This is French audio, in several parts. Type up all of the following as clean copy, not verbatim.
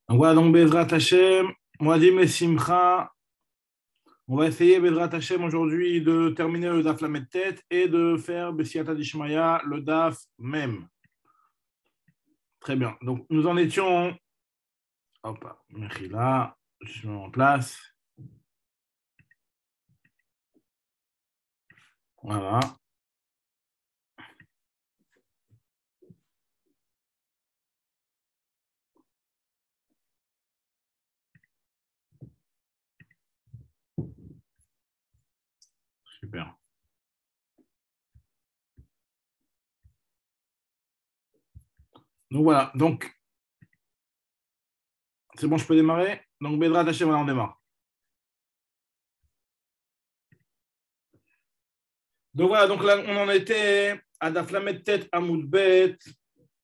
Donc voilà, donc Bezrat Hashem, Moadim et Simcha, on va essayer Bezrat Hashem aujourd'hui de terminer le Daf Lamed Tet et de faire Bessiata Dishmaya, le Daf même. Très bien, donc nous en étions, hop, Mechila, je mets en place, voilà. Super. Donc voilà, donc c'est bon, je peux démarrer. Donc Bezrat Hashem, voilà, on démarre. Donc voilà, donc là on en était à Daf Lamed Tet Amoud Bet,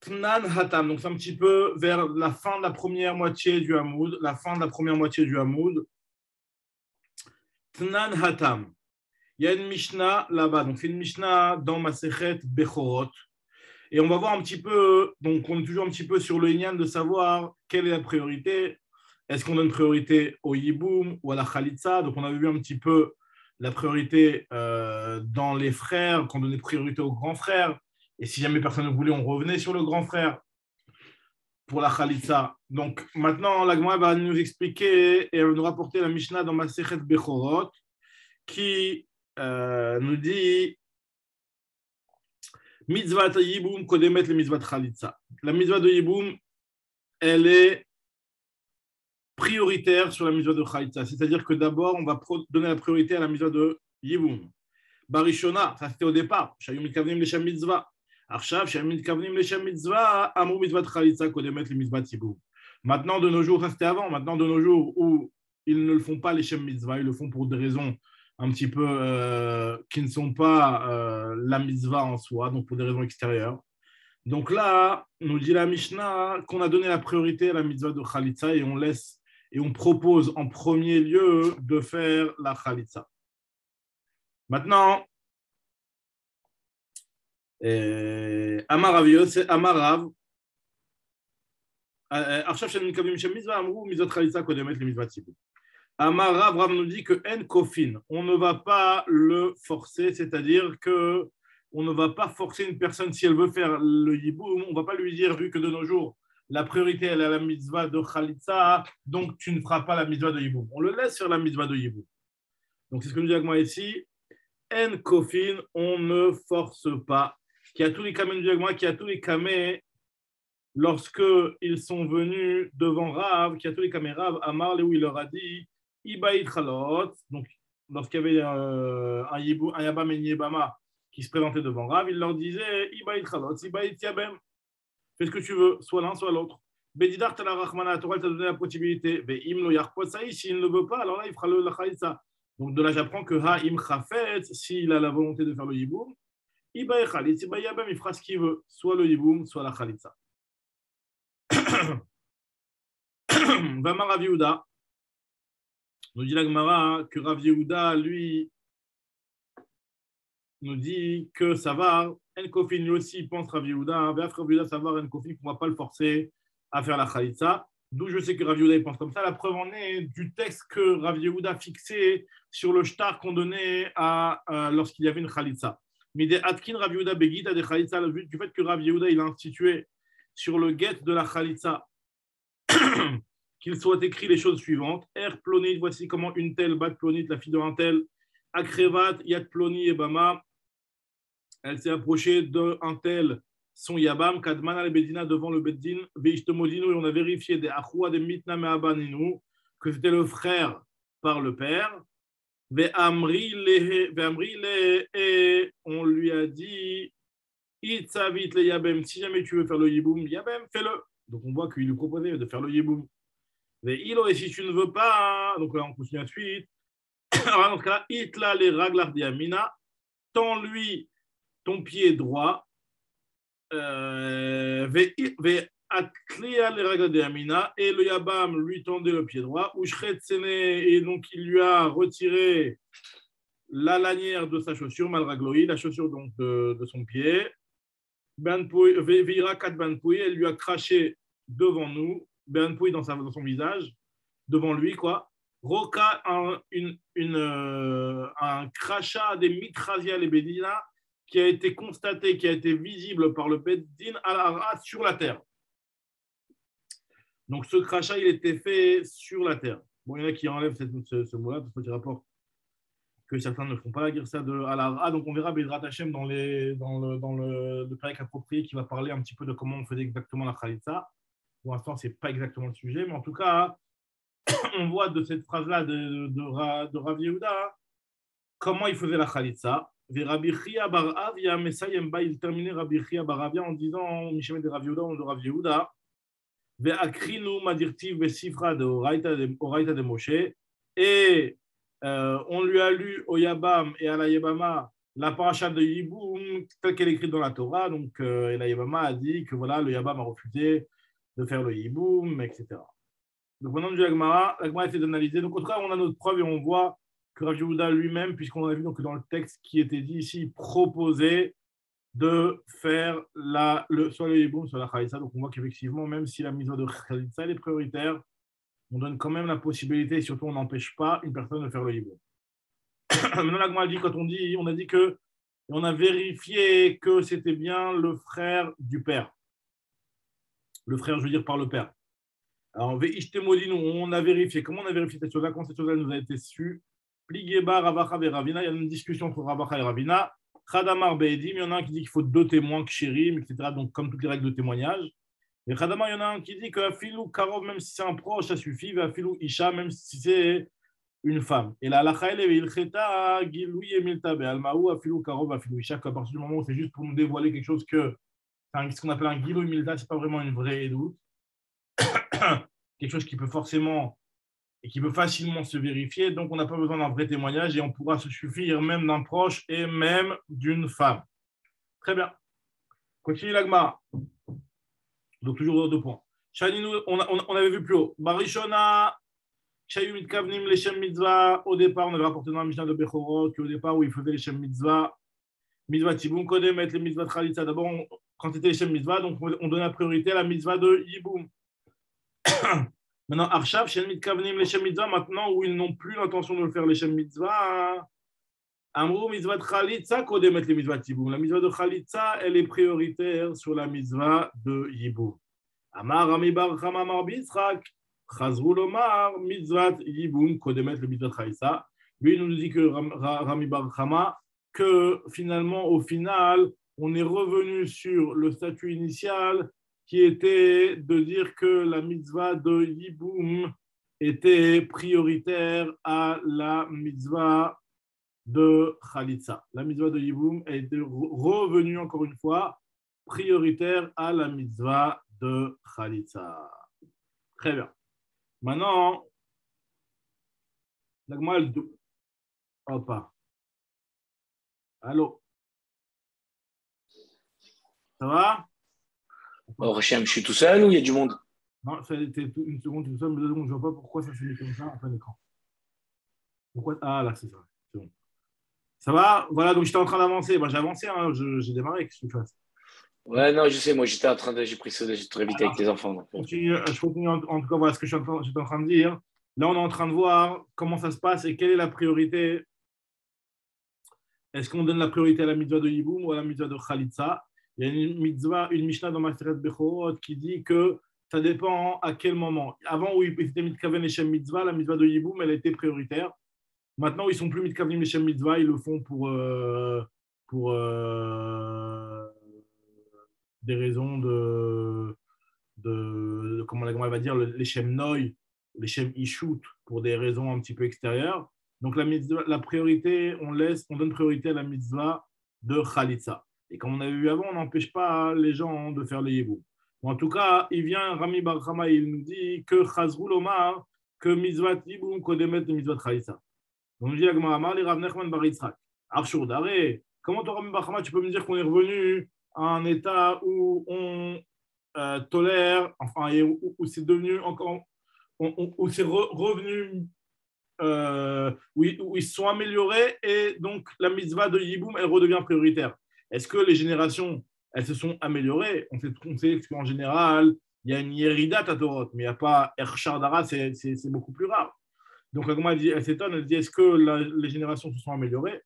Tnan Hatam, donc c'est un petit peu vers la fin de la première moitié du Hamoud, la fin de la première moitié du Hamoud. Tnan Hatam. Il y a une Mishnah là-bas, donc c'est une Mishnah dans Masechet Bechorot. Et on va voir un petit peu, donc on est toujours un petit peu sur le Inyan de savoir quelle est la priorité. Est-ce qu'on donne priorité au Yiboum ou à la Khalitsa? Donc on avait vu un petit peu la priorité dans les frères, qu'on donnait priorité aux grands frères. Et si jamais personne ne voulait, on revenait sur le grand frère pour la Khalitsa. Donc maintenant, la Gemara va nous expliquer et nous rapporter la Mishnah dans Masechet Bechorot qui nous dit Mitzvah Yiboum Kodemet le Mitzvah Khalitsa. La Mitzvah de Yiboum, elle est prioritaire sur la Mitzvah de Khalitsa. C'est-à-dire que d'abord, on va donner la priorité à la Mitzvah de Yiboum. Barishona, ça c'était au départ. Shayum Mitkavnim Leshem Mitzvah. Arshav, Shayum Mitkavnim Leshem Mitzvah, Amou Mitzvah Khalitsa Kodemet le Mitzvah Yiboum. Maintenant, de nos jours, ça c'était avant. Maintenant, de nos jours où ils ne le font pas les Shem Mitzvah, ils le font pour des raisons un petit peu qui ne sont pas la mitzvah en soi, donc pour des raisons extérieures. Donc là, nous dit la Mishnah qu'on a donné la priorité à la mitzvah de Khalitsa et on laisse et on propose en premier lieu de faire la Khalitsa. Maintenant, Amarav, Amarav, Arshav Shem Mikavim Shem Mitzvah, Amrou, Mitzvot Khalitsa, Kodemet, les Mitzvot Tzibur. Amarav Rav nous dit que en kofin, on ne va pas le forcer, c'est-à-dire que on ne va pas forcer une personne si elle veut faire le yiboum, on ne va pas lui dire vu que de nos jours la priorité elle est à la mitzvah de Khalitsa, donc tu ne feras pas la mitzvah de yiboum. On le laisse sur la mitzvah de yiboum. Donc c'est ce que nous dit Agma ici. En kofin, on ne force pas. Qui a tous les kamés, nous dit Agma, qui a tous les kamés lorsque ils sont venus devant Rav, qui a tous les kamés Rav, Amar, où il leur a dit Ibaït Chalot, donc lorsqu'il y avait un Yabam et Yebama qui se présentaient devant Rav, il leur disait Ibaït Chalot, Ibaït Yabem, fais ce que tu veux, soit l'un, soit l'autre. Bedidar Tala Rahmana, Torah t'a donné la possibilité. Ve'im lo yarpot saï, s'il ne veut pas, alors là, il fera le Khalitsa. Donc de là, j'apprends que Ha'im Chafet, s'il a la volonté de faire le Yiboum, Ibaït Khalit, Ibaït Yabem, il fera ce qu'il veut, soit le Yiboum, soit la Khalitsa. Vama Rav Yehuda. Nous dit la Gemara que Rav Yehuda, lui, nous dit que ça va. Enkofin, lui aussi, il pense Rav Yehuda. Rav Yehuda, ça va. Enkofin, qu'on ne va pas le forcer à faire la Khalitsa. D'où je sais que Rav Yehuda, il pense comme ça. La preuve en est du texte que Rav Yehuda fixait sur le shtar qu'on donnait lorsqu'il y avait une Khalitsa. Mais des Atkin, Rav Yehuda, Begita, des Khalitsa, le but du fait que Rav Yehuda, il a institué sur le guet de la Khalitsa qu'il soit écrit les choses suivantes. Er plonit, voici comment une telle, bat plonit, la fille d'un tel, akrevat, yad ploni et bama, elle s'est approchée d'un tel, son yabam, kadman al bedina devant le beddin, veishtomodinu, et on a vérifié des achoua des mitna me abaninu, que c'était le frère par le père, ve'amri le, et on lui a dit, itzavit le yabem, si jamais tu veux faire le yiboum, yabem, fais-le. Donc on voit qu'il lui proposait de faire le yiboum. Et si tu ne veux pas, donc là on continue la suite. Alors dans ce cas, itla les raglar diamina, tends-lui ton pied droit, atlia les raglar diamina, et le yabam lui tendait le pied droit, ushret sene, et donc il lui a retiré la lanière de sa chaussure, malragloi, la chaussure donc de son pied, vira kat banpoui, elle lui a craché devant nous, Be'anpoui dans son visage, devant lui, quoi. Roka, un crachat des Mikrazia et Bedina qui a été constaté, qui a été visible par le Beddin al-Ara sur la terre. Donc ce crachat, il était fait sur la terre. Bon, il y en a qui enlèvent ce mot-là, parce qu'il rapporte que certains ne font pas la guirsa de al-Ara. Donc on verra Bedrat Hashem dans le période approprié qui va parler un petit peu de comment on faisait exactement la Khalitsa. Pour l'instant, ce n'est pas exactement le sujet, mais en tout cas, on voit de cette phrase-là de Rav Yehuda comment il faisait la Khalitsa. Et Rabbi Chia bar Avia, Messayemba, il terminait Rabbi Chia bar Avia en disant Mishem de Rav Yehuda, de Rav Yehuda, Ve'akrinu madirtiv besifra de Oraita de Moshe, et on lui a lu au Yabam et à la Yebama la paracha de Yiboum telle qu'elle est écrite dans la Torah. Donc, et la Yebama a dit que voilà, le Yabam a refusé de faire le Yiboum, etc. Donc maintenant, l'Agmara essaie d'analyser. Donc, au contraire, on a notre preuve et on voit que Rav Yehuda lui-même, puisqu'on a vu donc, dans le texte qui était dit ici, proposait de faire soit le Yiboum, soit la Khalitsa. Donc, on voit qu'effectivement, même si la mise de Khalitsa est prioritaire, on donne quand même la possibilité, et surtout, on n'empêche pas une personne de faire le Yiboum. Maintenant, l'Agmara dit, quand on a dit que, on a vérifié que c'était bien le frère du père. Le frère, je veux dire, par le père. Alors, on a vérifié. Comment on a vérifié cette chose-là? Quand cette chose-là nous a été su, Pligeba, Ravacha et Ravina, il y a une discussion entre Ravacha et Ravina. Khadamar Be'edim, il y en a un qui dit qu'il faut 2 témoins, Kshirim, etc. Donc, comme toutes les règles de témoignage. Et Khadamar, il y en a un qui dit que Afilou Karov, même si c'est un proche, ça suffit. Afilou Isha, même si c'est une femme. Et la Halacha, elle est Ilcheta, Giloui et Milta, Be'almaou, Afilou Karov, Afilou Isha, qu'à partir du moment où c'est juste pour nous dévoiler quelque chose que, ce qu'on appelle un Giloui Milta, c'est pas vraiment une vraie doute. Quelque chose qui peut forcément et qui peut facilement se vérifier. Donc, on n'a pas besoin d'un vrai témoignage et on pourra se suffire même d'un proche et même d'une femme. Très bien. Continue l'agma. Donc, toujours 2 points. On avait vu plus haut. Barishona, Shayumit Kavnim, les Shem Mitzvah. Au départ, on avait rapporté dans la Mishnah de Bechorot qu'au départ, où il faisait les Shem Mitzvah, Mitzvah Tiboum, Kodem, mettre les Mitzvah Khalitsa. D'abord, quand c'était les Shem Mitzvah, donc on donnait la priorité à la Mitzvah de Yiboum. Maintenant, Arshav, Shem Mitkavnim, les Shem Mitzvah, maintenant où ils n'ont plus l'intention de faire les Shem Mitzvah, Amrou, Mitzvah de Khalitsa, Kodem, mettre les Mitzvah Tiboum. La Mitzvah de Khalitsa, elle est prioritaire sur la Mitzvah de Yiboum. Amar, Amibar, Chama, Marbisrak, Chazrou, Lomar, Mitzvah Yiboum, Kodem, mettre le Mitzvah de Khalitsa. Lui, il nous dit que Rami Bar Chama, que finalement, au final, on est revenu sur le statut initial qui était de dire que la mitzvah de Yiboum était prioritaire à la mitzvah de Khalitsa. La mitzvah de Yiboum est revenue encore une fois prioritaire à la mitzvah de Khalitsa. Très bien. Maintenant, la Gemara, Opa. Allô? Ça va? Oh, Hachem, je suis tout seul ou il y a du monde? Non, ça a été une seconde, tout ça, mais 2 secondes, je ne vois pas pourquoi ça s'est mis comme ça en plein écran. Pourquoi? Ah, là, c'est ça. C'est bon. Ça va? Voilà, donc j'étais en train d'avancer. J'ai avancé, hein, j'ai démarré. Qu'est-ce que tu fais? Ouais, non, je sais, moi j'ai pris ça très vite avec les enfants. Donc. Je continue en tout cas, voilà ce que j'étais en train de dire. Là, on est en train de voir comment ça se passe et quelle est la priorité. Est-ce qu'on donne la priorité à la mitzvah de Yiboum ou à la mitzvah de Khalitsa? Il y a une Mishnah dans Maseret Bechorot qui dit que ça dépend à quel moment. Avant, où ils étaient mitkaven et Shem Mitzvah, la mitzvah de Yiboum, elle était prioritaire. Maintenant, ils ne sont plus mitkaven et Shem Mitzvah, ils le font pour des raisons de comment la Gemara va dire, les Shem Noy, les Shem Ishut, pour des raisons un petit peu extérieures. Donc, la priorité, on donne priorité à la mitzvah de Khalitsa. Et comme on avait vu avant, on n'empêche pas les gens de faire les Yiboum. En tout cas, il vient, Rami Bar Chama, il nous dit que Chazrou Lomar, que mitzvah Yiboum, Kodemet, mitzvah Khalitsa. Donc, on dit la Gemara, Amar, les Rav Nachman Bar Yitzhak. Arshur Daré, comment toi, Rami Bar Chama, tu peux me dire qu'on est revenu à un état où on tolère, enfin, où c'est devenu encore, où c'est revenu, où ils se sont améliorés et donc la mitzvah de Yiboum, elle redevient prioritaire. Est-ce que les générations, elles se sont améliorées? On sait qu'en général, il y a une Yerida Tatorot, mais il n'y a pas Ershar Dara, c'est beaucoup plus rare. Donc la Gemara dit, elle s'étonne, elle dit est-ce que les générations se sont améliorées?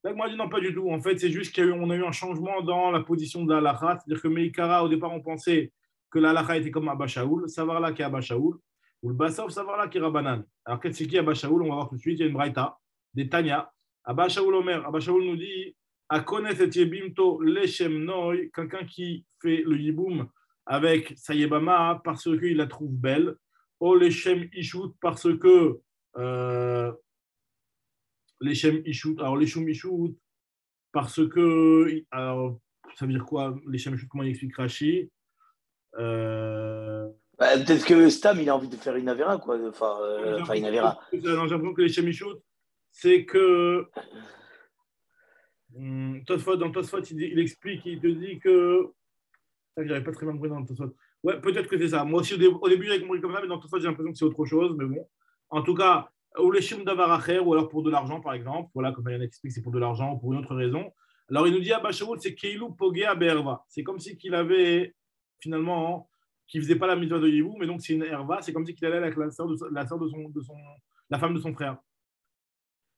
La Gemara dit non, pas du tout. En fait, c'est juste qu'on a eu un changement dans la position de la halakha. C'est-à-dire que Meikara, au départ, on pensait que la halakha était comme Abba Shaoul, Savarla qui est Abba Shaoul, ou le Bassav, Savarla qui est Rabbanan. Alors, qu'est-ce que c'est qui Abba Shaoul? On va voir tout de suite. Il y a une braïta, des Tanya. Abba Shaoul Omer. Abba Shaoul nous dit Akonet et Yebimto Leshem Noy, quelqu'un qui fait le yiboum avec sa yebama parce qu'il la trouve belle, ou Leshem Ishut parce que Leshem Ishut, alors Leshem Ishut parce que, alors ça veut dire quoi Leshem Ishut, comment il explique Rashi Peut-être que Stam, il a envie de faire une Avera, quoi. J'ai Enfin, une l'impression Avera. que Leshem Ishut, c'est que dans Tosfot, il explique, il te dit que. J'avais pas très bien compris dans Tosfot. Ouais, peut-être que c'est ça. Moi aussi, au début, j'avais compris comme ça, mais dans Tosfot, j'ai l'impression que c'est autre chose. Mais bon, en tout cas, ou les chim d'avaracher, ou alors pour de l'argent, par exemple. Voilà, comme il explique, c'est pour de l'argent ou pour une autre raison. Alors, il nous dit à Bachaoul, c'est Keilou Pogé Berva. C'est comme si qu'il avait, finalement, qui faisait pas la mitzvah de Yibou, mais donc c'est une herva. C'est comme si qu'il allait avec la sœur la femme de son frère.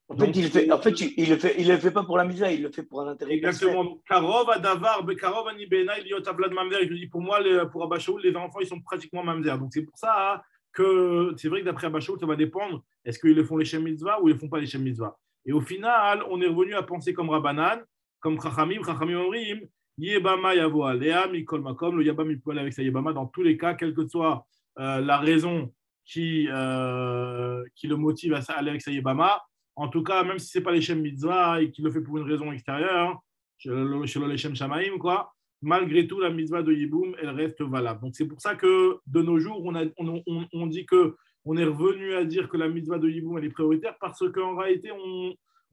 En fait, Donc, il le fait pas pour la misère, il le fait pour un intérêt personnel. exactement. Karov Adavar, Bekarov Anibena, Iliot Avlad Mamzer. Je dis, pour moi, pour Abba Shaoul, les enfants, ils sont pratiquement Mamzer. Donc, c'est pour ça que c'est vrai que d'après Abba Shaoul, ça va dépendre. Est-ce qu'ils le font les Shem Mitzvah ou ils ne font pas les Shem Mitzvah? Et au final, on est revenu à penser comme Rabbanan, comme Chachamim. Chachamim Omrim, Yebama Yavo Alea, Mikol Makom. Le Yabam, il peut aller avec sa Yebama dans tous les cas, quelle que soit la raison qui le motive à aller avec sa Yebama. En tout cas, même si ce n'est pas les Shem Mitzvah et qu'il le fait pour une raison extérieure, chez les Shem Shamaim, quoi, malgré tout, la Mitzvah de Yiboum, elle reste valable. Donc, c'est pour ça que de nos jours, on dit qu'on est revenu à dire que la Mitzvah de Yiboum, elle est prioritaire parce qu'en réalité,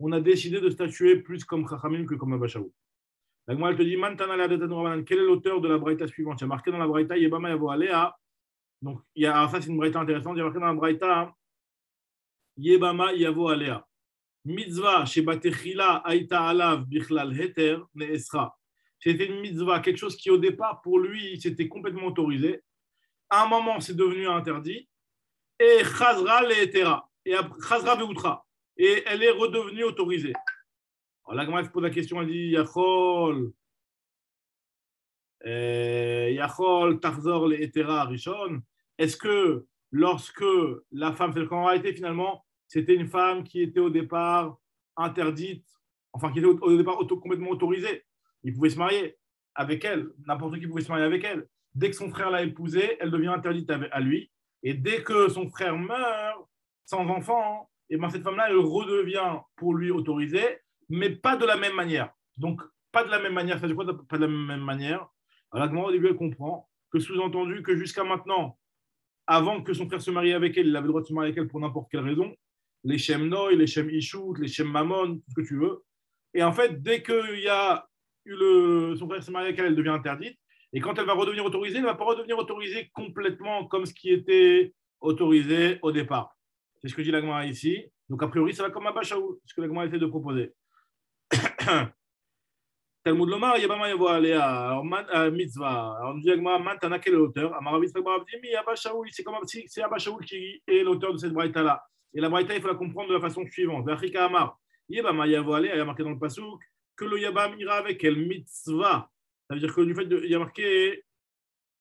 on a décidé de statuer plus comme Chachamim que comme Abba Shaoul. La Gemara, elle te dit, quel est l'auteur de la braïta suivante? Il y a marqué dans la braïta, Yebama Yavo Alea. Donc, ça, c'est une braïta intéressante. Il y a marqué dans la braïta, Yebama Yavo Alea. Mitzvah chez Batechila Aïta Alav Bichlal Heter Neesra. C'était une mitzvah, quelque chose qui au départ pour lui c'était complètement autorisé. À un moment c'est devenu interdit. Et Chazra le Hetera. Et Chazra Veutra. Et elle est redevenue autorisée. Alors la Gemara pose la question, elle dit Yachol Tarzor le Hetera Rishon. Est-ce que lorsque la femme fait qu'en réalité finalement c'était une femme qui était au départ interdite, enfin qui était au départ complètement autorisée. Il pouvait se marier avec elle, n'importe qui pouvait se marier avec elle. Dès que son frère l'a épousée, elle devient interdite à lui. Et dès que son frère meurt sans enfant, et ben cette femme-là, elle redevient pour lui autorisée, mais pas de la même manière. Donc, pas de la même manière. Ça veut dire quoi, pas de la même manière? Alors, la Gemara, au début, elle comprend que sous-entendu que jusqu'à maintenant, avant que son frère se marie avec elle, il avait le droit de se marier avec elle pour n'importe quelle raison. Les Shem Noy, les Shem Ishut, les Shem Mamon, tout ce que tu veux. Et en fait, dès qu'il y a eu son frère se marie avec elle, elle devient interdite. Et quand elle va redevenir autorisée, elle ne va pas redevenir autorisée complètement comme ce qui était autorisé au départ. C'est ce que dit la Gemara ici. Donc, a priori, ça va comme Abba Shaoul, ce que la Gemara essaie de proposer. Talmud Lomar, Yabama Yavo Alea, Mitzvah. Alors, on dit la Gemara, Mantana, quel est l'auteur? Amaravis Rabba dit, mais Abba Shaoul, c'est Abba Shaoul qui est l'auteur de cette braïta-là. Et la braïta, il faut la comprendre de la façon suivante. Vachika Amar, Yabama Yavo Alea, il y a marqué dans le Passouk que le Yabam ira avec elle, mitzvah. Ça veut dire que du fait il y a marqué,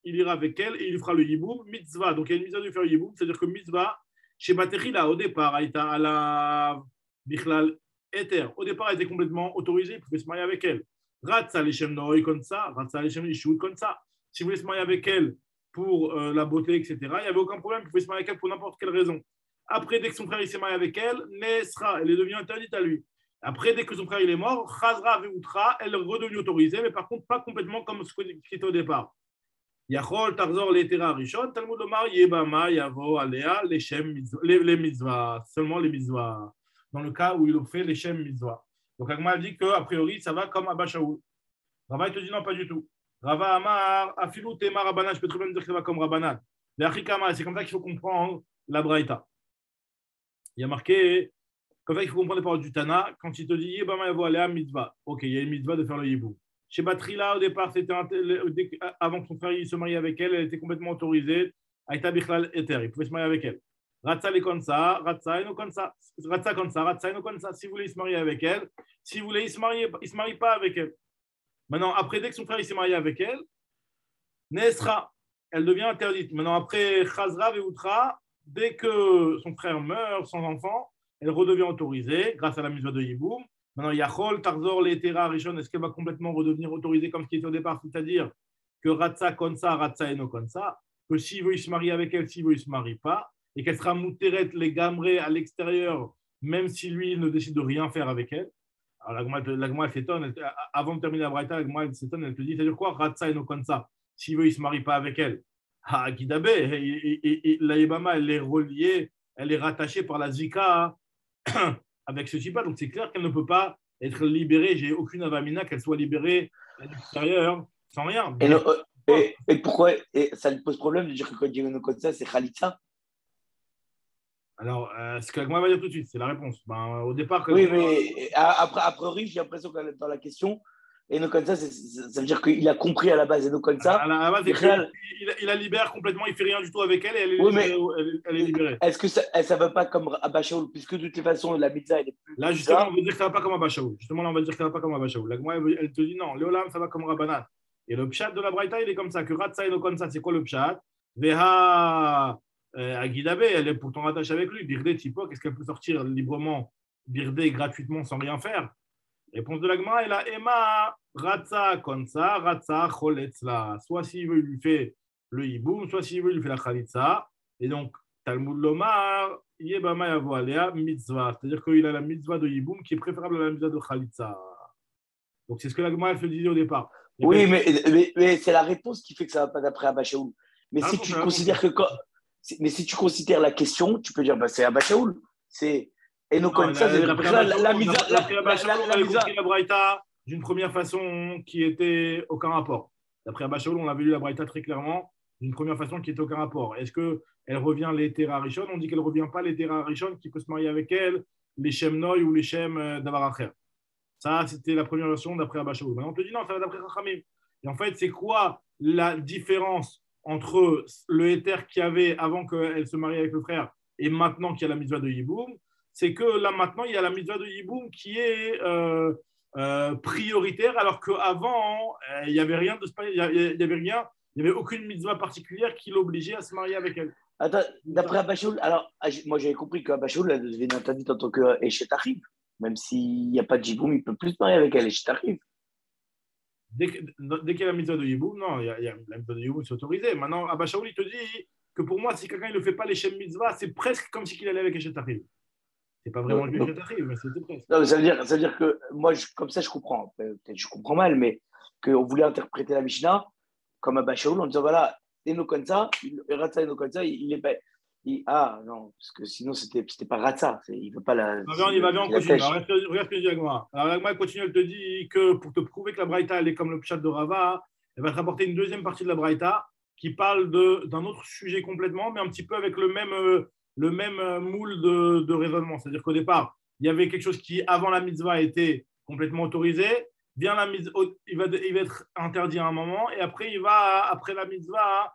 il ira avec elle et il fera le yiboum, mitzvah. Donc il y a une mitzvah de faire le yiboum, c'est-à-dire que mitzvah, chez Batechila, au départ, Aïta ala Bichlal Eter, au départ, elle était complètement autorisée, il pouvait se marier avec elle. Ratsa Leshem Noy comme ça, Ratsa Leshem Ishut comme ça. Si vous voulez se marier avec elle pour la beauté, etc., il n'y avait aucun problème, il pouvait se marier avec elle pour n'importe quelle raison. Après, dès que son frère il s'est marié avec elle, Nesra, elle est devenue interdite à lui. Après, dès que son frère il est mort, Chazra Veutra, elle est redevenue autorisée, mais par contre, pas complètement comme ce qui était au départ. Yachol, Tarzor, l'Etera, Rishon, Talmud Omar, Yebama, Yavo, Alea, les mitzvahs, seulement les mitzvahs, dans le cas où il fait les shem mitzvahs. Donc, Agma dit qu'a priori, ça va comme Abba Shaoul. Rava, il te dit non, pas du tout. Rava Amar, Afilou, Tema, Rabbanan, je peux très bien dire que ça va comme Rabbanan. Mais Achikama, c'est comme ça qu'il faut comprendre la Braïta. Il y a marqué. Comme ça, il faut comprendre les paroles du Tana. Quand il te dit Yebama Yavo Alea mitzvah, ok, il y a une mitzvah de faire le yibou. Chez Batrila, au départ, avant que son frère se marie avec elle, elle était complètement autorisée. Aïta Bichlal Eter, il pouvait se marier avec elle. Ratsa les Konsa, Ratsa et no Konsa. Ratsa Konsa, Ratsa et no Konsa. Si vous voulez, il se marier avec elle. Si vous voulez, il ne se marie pas avec elle. Maintenant, après, dès que son frère il s'est marié avec elle, Nesra, elle devient interdite. Maintenant, après Chazra Veutra, dès que son frère meurt sans enfant, elle redevient autorisée grâce à la mitzvah de Yiboum. Maintenant, Yachol, Tarzor, Letera, Rishon, est-ce qu'elle va complètement redevenir autorisée comme ce qui était au départ, c'est-à-dire que Ratsa, Konsa, Ratsa et no Konsa, que s'il veut, il se marie avec elle, s'il veut, il ne se marie pas, et qu'elle sera mouteret, les gamrés à l'extérieur, même si lui, il ne décide de rien faire avec elle. Alors, la Gemara, elle s'étonne, avant de terminer la Braïta, la Gemara, elle s'étonne, elle te dit, c'est-à-dire quoi, Ratsa et no Konsa, s'il veut, il ne se marie pas avec elle. Ah, Gidabé, la Yébama, elle est reliée, elle est rattachée par la Zika avec ce type-là. Donc, c'est clair qu'elle ne peut pas être libérée. J'ai aucune avamina qu'elle soit libérée à l'extérieur sans rien. Et pourquoi ça lui pose problème de dire que quand il dit comme ça, c'est Khalitsa? Alors, ce que la Gemara va dire tout de suite, c'est la réponse. Ben, au départ, oui, mais après, a priori, j'ai l'impression que dans la question, Enokonsa, ça veut dire qu'il a compris à la base Enokonsa. À la base, il la libère complètement, il ne fait rien du tout avec elle et elle est libérée. Est-ce que ça ne va pas comme Abba Shaul, puisque de toute façon, la mitzvah, elle est plus. Là, justement, on veut dire que ça ne va pas comme Abba Shaul. Justement, là, on va dire que ça ne va pas comme Abba Shaul. La Gemara, elle te dit non, Léolam, ça va comme Rabbanan. Et le pshat de la Braïta, il est comme ça, que Ratsa Enokonsa, c'est quoi le pshat? Veha Aguidabe, elle est pourtant rattachée avec lui. Birdé, Tipo, qu'est-ce qu'elle peut sortir librement, Birdé, gratuitement, sans rien faire? Réponse de la Gemara, elle a Emma, Ratsa, Konsa, Ratsa, Choletzla. Soit s'il veut, il lui fait le hiboum, soit s'il veut, il lui fait la Khalitsa. Et donc, Talmud Lomar, Yebama Yavo Alea, mitzvah. C'est-à-dire qu'il a la mitzvah de hiboum qui est préférable à la mitzvah de Khalitsa. Donc, c'est ce que la Gemara, elle se disait au départ. Oui, mais c'est la réponse qui fait que ça ne va pas d'après Abba Shaul. Mais si tu considères que mais si tu considères la question, tu peux dire bah, c'est Abba Shaul. C'est Enokonsa, c'est la mise la Braïta d'une première façon qui était aucun rapport. D'après Abba Shaul, on avait lu la Braïta très clairement d'une première façon qui était aucun rapport. Est-ce qu'elle revient les Terra Rishon? On dit qu'elle ne revient pas les Terra Rishon, qui peut se marier avec elle, les Shem Noy ou les Shem Davaracher. Ça, c'était la première version d'après Abba Shaul. Maintenant, on te dit non, ça va d'après Chachamim. Et en fait, c'est quoi la différence entre le éther qu'il y avait avant qu'elle se marie avec le frère et maintenant qu'il y a la mitzvah de Yiboum? C'est que là, maintenant, il y a la mitzvah de Yiboum qui est prioritaire, alors qu'avant, il n'y avait rien de il n'y avait aucune mitzvah particulière qui l'obligeait à se marier avec elle. Attends, d'après Abba Shaul, alors, moi j'avais compris qu'Abba Shaul elle devait interdite en tant qu'Eshet-Achiv. Même s'il n'y a pas de Yiboum, il ne peut plus se marier avec elle, Eshet-Achiv. Dès qu'il y a la mitzvah de Yiboum, non, la mitzvah de Yiboum, c'est autorisé. Maintenant, Abba Shaul, il te dit que pour moi, si quelqu'un ne le fait pas les Shem Mitzvah, c'est presque comme si il allait avec Eshet-Achiv. C'est pas vraiment le Eshet-Achiv, mais c'était presque. Non, ça veut dire que moi, comme ça, je comprends. Peut-être je comprends mal, mais qu'on voulait interpréter la Mishnah comme Abba Shaul en disant voilà, Enokonsa, Ratsa Enokonsa, il est pas. Ah non, parce que sinon, c'était pas Ratsa. Il ne veut pas la. Il va bien, on continue. Regarde ce que dit Agma. Alors, Agma continue, elle te dit que pour te prouver que la Braïta, elle est comme le Pshat de Rava, elle va te rapporter une deuxième partie de la Braïta qui parle d'un autre sujet complètement, mais un petit peu avec le même moule de raisonnement. C'est-à-dire qu'au départ, il y avait quelque chose qui, avant la mitzvah, était complètement autorisé. Bien la mitzvah, il va être interdit à un moment, et après, il va, après la mitzvah,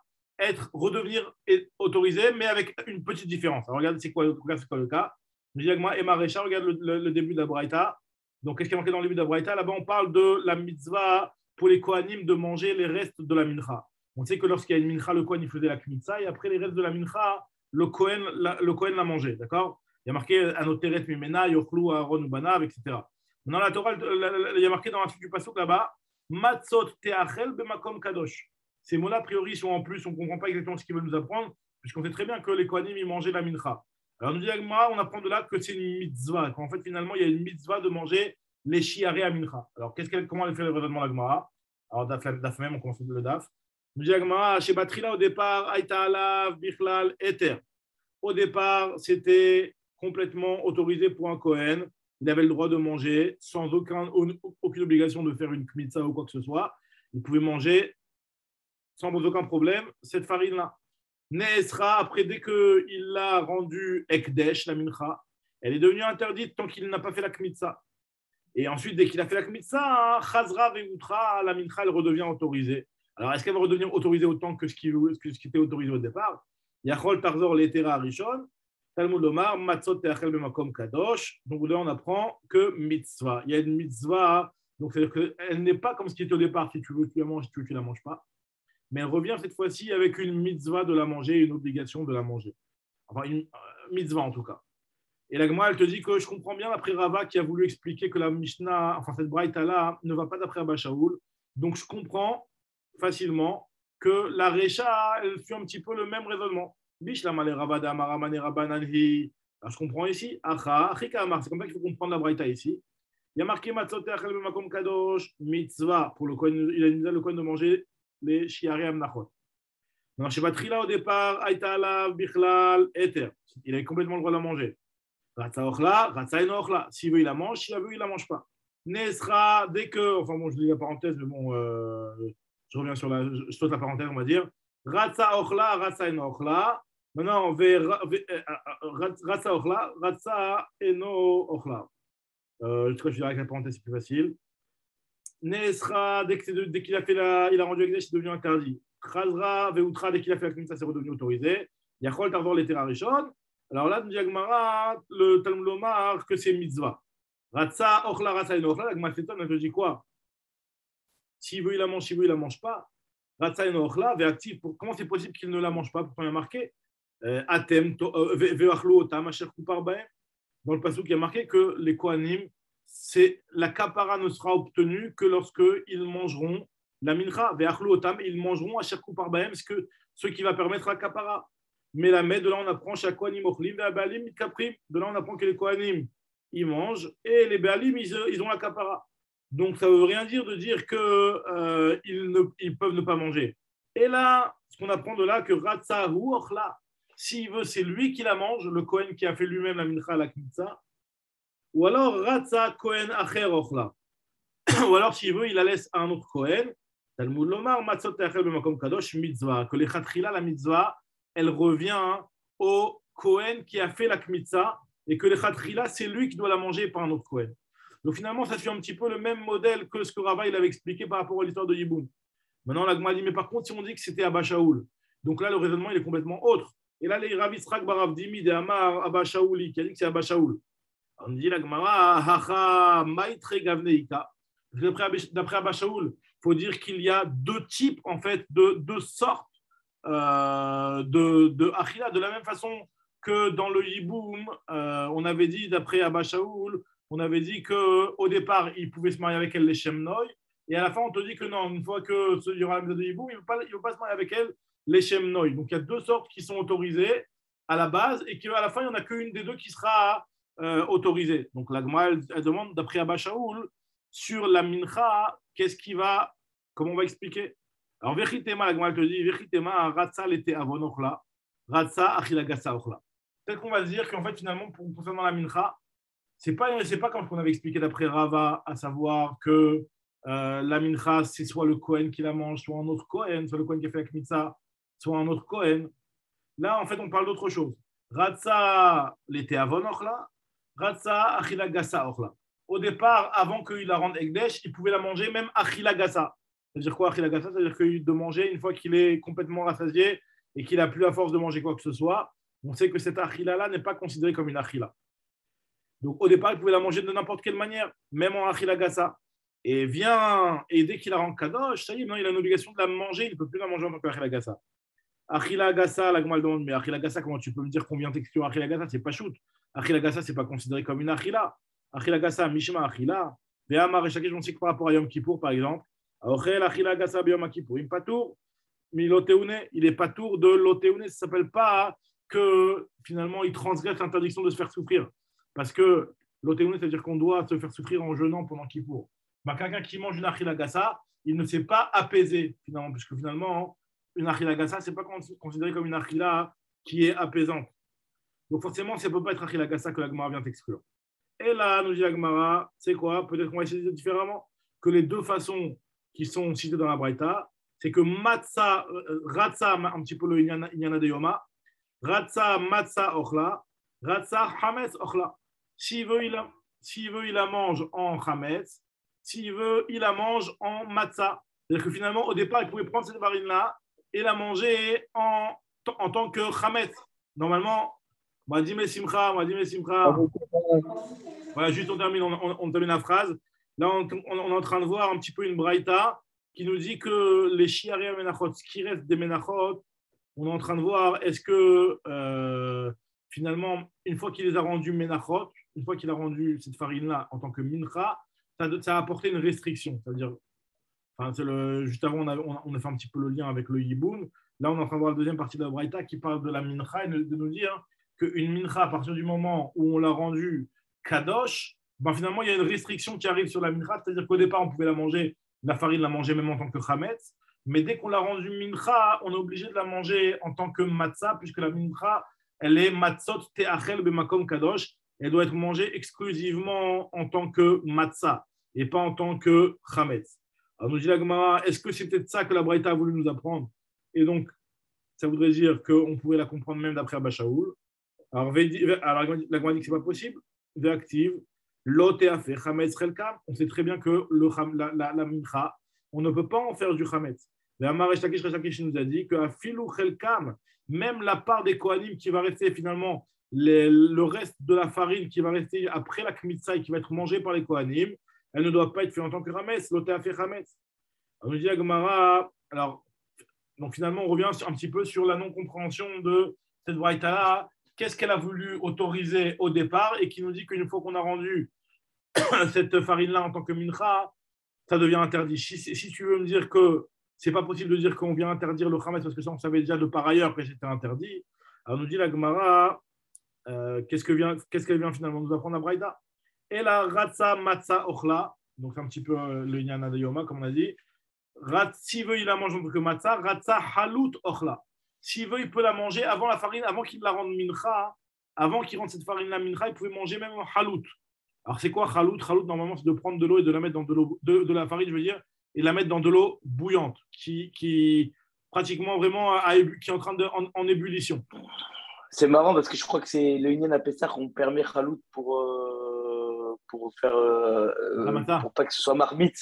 redevenir autorisé, mais avec une petite différence. Alors, regarde, c'est quoi le cas? Je dis Agma et Marécha, regarde le début de la Braïta. Donc, qu'est-ce qui est marqué dans le début de la Braïta? Là-bas, on parle de la mitzvah pour les Kohanim de manger les restes de la mincha. On sait que lorsqu'il y a une mincha, le Kohen, il faisait la kmitza, et après les restes de la mincha, le Kohen l'a mangé, d'accord? Il y a marqué Anoteret Mimena, Yochlu, Aaron, Ubanav, etc. Dans la Torah, il y a marqué dans la suite du pasuk là-bas, Matzot Teachel Bemakom Kadosh. Ces mots-là, a priori, sont en plus, on ne comprend pas exactement ce qu'ils veulent nous apprendre, puisqu'on sait très bien que les Kohanim, ils mangeaient la mincha. Alors, nous dit Agma, on apprend de là que c'est une mitzvah, qu'en fait, finalement, il y a une mitzvah de manger les shiaré à mincha. Alors, comment elle fait le raisonnement d'Agma? Alors, daf même, on commence le daf. Nous dit Agma, chez Batrila, au départ, Aïta Alav, Bichlal, Eter. Au départ, c'était complètement autorisé pour un Kohen. Il avait le droit de manger sans aucune obligation de faire une kmitza ou quoi que ce soit. Il pouvait manger sans aucun problème cette farine-là. Neesra, après, dès qu'il l'a rendue Ekdesh, la mincha, elle est devenue interdite tant qu'il n'a pas fait la kmitza. Et ensuite, dès qu'il a fait la kmitza, chazra veutra, la mincha, elle redevient autorisée. Alors, est-ce qu'elle va redevenir autorisée autant que ce qui était autorisé au départ? Yachol tarzor letera rishon, Talmud lomar, matzot teachel bemakom kadosh. Donc là, on apprend que mitzvah. Il y a une mitzvah, donc c'est-à-dire qu'elle n'est pas comme ce qui était au départ. Si tu veux, tu la manges, si tu veux, tu la manges pas. Mais elle revient cette fois-ci avec une mitzvah de la manger, une obligation de la manger. Enfin, une mitzvah en tout cas. Et la Gemara, elle te dit que je comprends bien d'après Rava qui a voulu expliquer que la Mishnah, enfin cette braïta-là, ne va pas d'après Abba Shaul. Donc je comprends facilement que la Recha, elle suit un petit peu le même raisonnement. Bishlam ale Ravada Maramane Rabananhi. Je comprends ici. Acha, Achika Amar. C'est comme ça qu'il faut comprendre la braïta ici. Il y a marqué Matzot Teachel B'makom Kadosh, mitzvah, pour le Kohen, il a une le Kohen de manger les Shiarei Amnachot. Non, chez Batrila, au départ, Aïta Alav, Bichlal, Eter. Il avait complètement le droit de la manger. Ratsa Ochla, Ratsa Eno Ochla. S'il veut, il la mange. S'il la veut, il la mange pas. Nesra, dès que. Enfin bon, je lis la parenthèse, mais bon, je reviens sur la. Je saute la parenthèse, on va dire. Ratsa Ochla, Ratsa Eno Ochla. Maintenant, Ratsa Ochla, Ratsa Eno Ochla. Je dirais avec la parenthèse, c'est plus facile. Nesra, dès qu'il a fait il a rendu Ekdesh, c'est devenu interdit. Chazra, Veutra, dès qu'il a fait la Kmitza, c'est redevenu autorisé. Yachol Tarvor Letera Rishon. Alors là, nous dit Agmara, le Talmud lomar, que c'est mitzvah. Ratsa, Ochla, Ratsa, Eno Ochla. L'Agmara s'étonne, elle te dit quoi? S'il veut, il la mange, s'il veut, il la mange pas. Ratsa, Eno Ochla, Ve'actif. Comment c'est possible qu'il ne la mange pas? Pourtant, il y a marqué Atem, Ve'achlu Otam, Asher Kupar Baem. Dans le passage, il y a marqué que les Kohanim, la kapara ne sera obtenue que lorsqu'ils mangeront la mincha, ve'achlu otam, ils mangeront à chaque coup par bahem, ce qui va permettre la kapara. Mais la med, de là on apprend chaque Kohanim ochlim, ve'abalim mitkaprim. De là on apprend que les Kohanim, ils mangent, et les Baalim, ils ont la kapara. Donc ça ne veut rien dire de dire qu'ils peuvent ne pas manger. Et là, ce qu'on apprend de là, que ratsa hu ochla, s'il veut, c'est lui qui la mange, le Kohen qui a fait lui-même la mincha, la kmitza. Ou alors, Ratsa Kohen Acher Ochla. Ou alors, s'il veut, il la laisse à un autre Kohen. Talmud Lomar, Matzot Teachel B'makom Kadosh, mitzvah. Que les Khatrila, la mitzvah, elle revient au Kohen qui a fait la kmitza et que les Khatrila, c'est lui qui doit la manger par un autre Kohen. Donc finalement, ça suit un petit peu le même modèle que ce que Rava il avait expliqué par rapport à l'histoire de Yiboum. Maintenant, la Gemara dit, mais par contre, si on dit que c'était Abba Shaul, donc là, le raisonnement, il est complètement autre. Et là, les Rav Yitzhak Barav Dimi de Amar Abba Shaouli, qui a dit que c'est Abba Shaul. On dit la Gemara, Hacha Maitre Gavneika. D'après Abba Shaul, il faut dire qu'il y a deux types, en fait, deux sortes de Achila. De la même façon que dans le Yiboum, on avait dit, d'après Abba Shaul, on avait dit qu'au départ, il pouvait se marier avec elle, les Shemnoy. Et à la fin, on te dit que non, une fois qu'il y aura la maison de Yiboum, il ne veut pas se marier avec elle, les Shemnoy. Donc il y a deux sortes qui sont autorisées à la base et qu'à la fin, il n'y en a qu'une des deux qui sera autorisée. Donc la Gemara, elle demande, d'après Abba Shaul, sur la mincha, comment on va expliquer? Alors, Vechitema, la Gemara te dit, Vechitema, Ratsa l'était avon ochla, Ratsa achilagasa ochla. Peut-être qu'on va se dire qu'en fait, finalement, concernant la mincha, c'est pas comme ce qu'on avait expliqué d'après Rava, à savoir que la mincha, c'est soit le Kohen qui la mange, soit un autre Kohen, soit le Kohen qui a fait la kmitza, soit un autre Kohen. Là, en fait, on parle d'autre chose. Ratsa l'était avon ochla, Ratsa achilagasa ochla. Au départ, avant qu'il la rende Ekdesh, il pouvait la manger même achilagasa. C'est-à-dire quoi achilagasa? C'est-à-dire de manger une fois qu'il est complètement rassasié et qu'il n'a plus la force de manger quoi que ce soit. On sait que cette achila-là n'est pas considérée comme une achila. Donc au départ, il pouvait la manger de n'importe quelle manière, même en achilagasa. Et dès qu'il la rend kadosh, ça y est, maintenant il a une obligation de la manger, il ne peut plus la manger en tant qu'achilagasa. Achilagasa, la Gemara demande, mais achilagasa, comment tu peux me dire combien texture achilagasa? C'est pas shoot. Achilagasa, c'est pas considéré comme une achila. Achilagasa, mishma achila. Ve'amar et chacun, on sait que par rapport à Yom Kippour, par exemple, Aochel achilagasa b'Yom Kippour, il patour, mi loteune, il est patour de loteune, ça ne s'appelle pas que finalement il transgresse l'interdiction de se faire souffrir. Parce que loteune, c'est-à-dire qu'on doit se faire souffrir en jeûnant pendant Kippour. Bah, quelqu'un qui mange une achilagasa, il ne s'est pas apaisé, finalement, puisque finalement, une achilagasa, ce n'est pas considéré comme une achila qui est apaisante. Donc forcément, ça ne peut pas être achilagasa que la Gemara vient t'exclure. Et là, nous dit la Gemara, c'est quoi? Peut-être qu'on va essayer de dire différemment que les deux façons qui sont citées dans la Braïta, c'est que Matza, Ratsa, un petit peu le Inyana de Yoma, Ratsa, Matza, Ochla, Ratsa, Hametz, Ochla. S'il veut, s'il veut, il la mange en chametz. S'il veut, il la mange en matzah. C'est-à-dire que finalement, au départ, il pouvait prendre cette farine-là et la manger en tant que chametz. Normalement, Madime Simcha. Voilà, juste on termine la phrase. Là, on est en train de voir un petit peu une braïta qui nous dit que les shiarei menachot, ce qui reste des menachot, on est en train de voir est-ce que finalement, une fois qu'il les a rendus menachot, une fois qu'il a rendu cette farine-là en tant que mincha, ça a apporté une restriction. C'est-à-dire, juste avant, on a fait un petit peu le lien avec le yiboum. Là, on est en train de voir la deuxième partie de la braïta qui parle de la mincha et de nous dire qu'une mincha, à partir du moment où on l'a rendue kadosh, finalement, il y a une restriction qui arrive sur la mincha. C'est-à-dire qu'au départ, on pouvait la manger, la farine la manger même en tant que chametz. Mais dès qu'on l'a rendue mincha, on est obligé de la manger en tant que matzah, puisque la mincha, elle est matzot te'achel b'makom kadosh. Elle doit être mangée exclusivement en tant que matzah et pas en tant que chametz. Alors nous dit la Gemara, est-ce que c'est peut-être ça que la Braïta a voulu nous apprendre? Et donc, ça voudrait dire qu'on pourrait la comprendre même d'après Abba Shaul. Alors la Gemara dit que ce n'est pas possible. Véactive, l'otéafé, chametz chelkam. On sait très bien que la mincha, on ne peut pas en faire du chametz. Mais Amar Eshtakish Reshakish nous a dit qu'à filou chelkam, même la part des kohanim qui va rester finalement, le reste de la farine qui va rester après la kmitza et qui va être mangée par les kohanim, elle ne doit pas être faite en tant que chametz, l'otéafé chametz. On nous dit la Gemara, alors, donc finalement, on revient un petit peu sur la non-compréhension de cette braïta-là. Qu'est-ce qu'elle a voulu autoriser au départ et qui nous dit qu'une fois qu'on a rendu cette farine-là en tant que mincha, ça devient interdit. Si tu veux me dire que ce n'est pas possible de dire qu'on vient interdire le chametz parce que ça, on savait déjà de par ailleurs que c'était interdit, alors nous dit la Gemara, qu'est-ce qu'elle vient finalement nous apprendre la braïta? Et la ratsa matza ochla, donc c'est un petit peu le Nyana de Yoma, comme on a dit. S'il veut, il la mange en tant que matzah. Ratsa halut ochla. S'il veut, il peut la manger avant la farine, avant qu'il la rende mincha, avant qu'il rende cette farine-là mincha, il pouvait manger même en halut. Alors c'est quoi halut? Halut, normalement, c'est de prendre de l'eau et de la mettre dans de l'eau, de la farine, je veux dire, et de la mettre dans de l'eau bouillante, qui pratiquement vraiment qui est en train en ébullition. C'est marrant parce que je crois que c'est le Inyan à Pessah qu'on permet halut pour faire pour pas que ce soit marmite.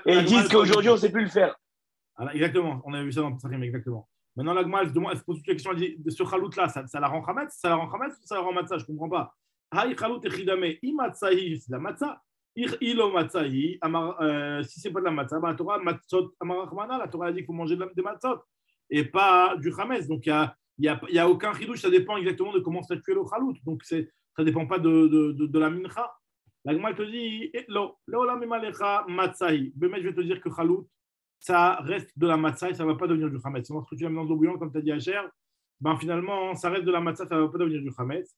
Et ils disent qu'aujourd'hui on ne sait plus le faire. Alors, exactement, on a vu ça dans le Pessahim, exactement. Maintenant la Gemara elle se pose une question, elle dit ce chalut là, ça la rend chametz, ça la rend chametz ou ça la rend matzah? Je ne comprends pas. Haï chalut echidame, imatzahi, c'est la matzah. Ilo matzahi, si c'est pas de la matzah, la Torah matzot amarachmana, la Torah a dit qu'il faut manger des matzot et pas du chametz. Donc il y a aucun chidouche, ça dépend exactement de comment statuer le chalut. Donc ça ne dépend pas de la mincha. La Gemara te dit matzahi. Mais je vais te dire que chalut, ça reste de la matzah et ça ne va pas devenir du chametz. Lorsque tu la mets dans l'eau bouillante, comme tu as dit à Cher, finalement, ça reste de la matzah, ça ne va pas devenir du chametz.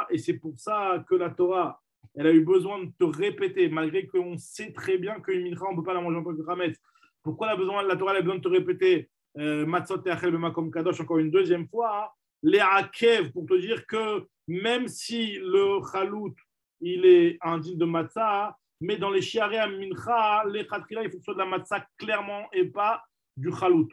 Et c'est pour ça que la Torah, elle a eu besoin de te répéter, malgré qu'on sait très bien qu'une mincha, on ne peut pas la manger en tant que chametz. Pourquoi la Torah a besoin de te répéter matzot te'achel b'makom kadosh encore une deuxième fois, les akev, pour te dire que même si le chalut, il est indigne de matzah, mais dans les shiarei mincha, les khatrila, il faut que ce soit de la matzah clairement et pas du chalut.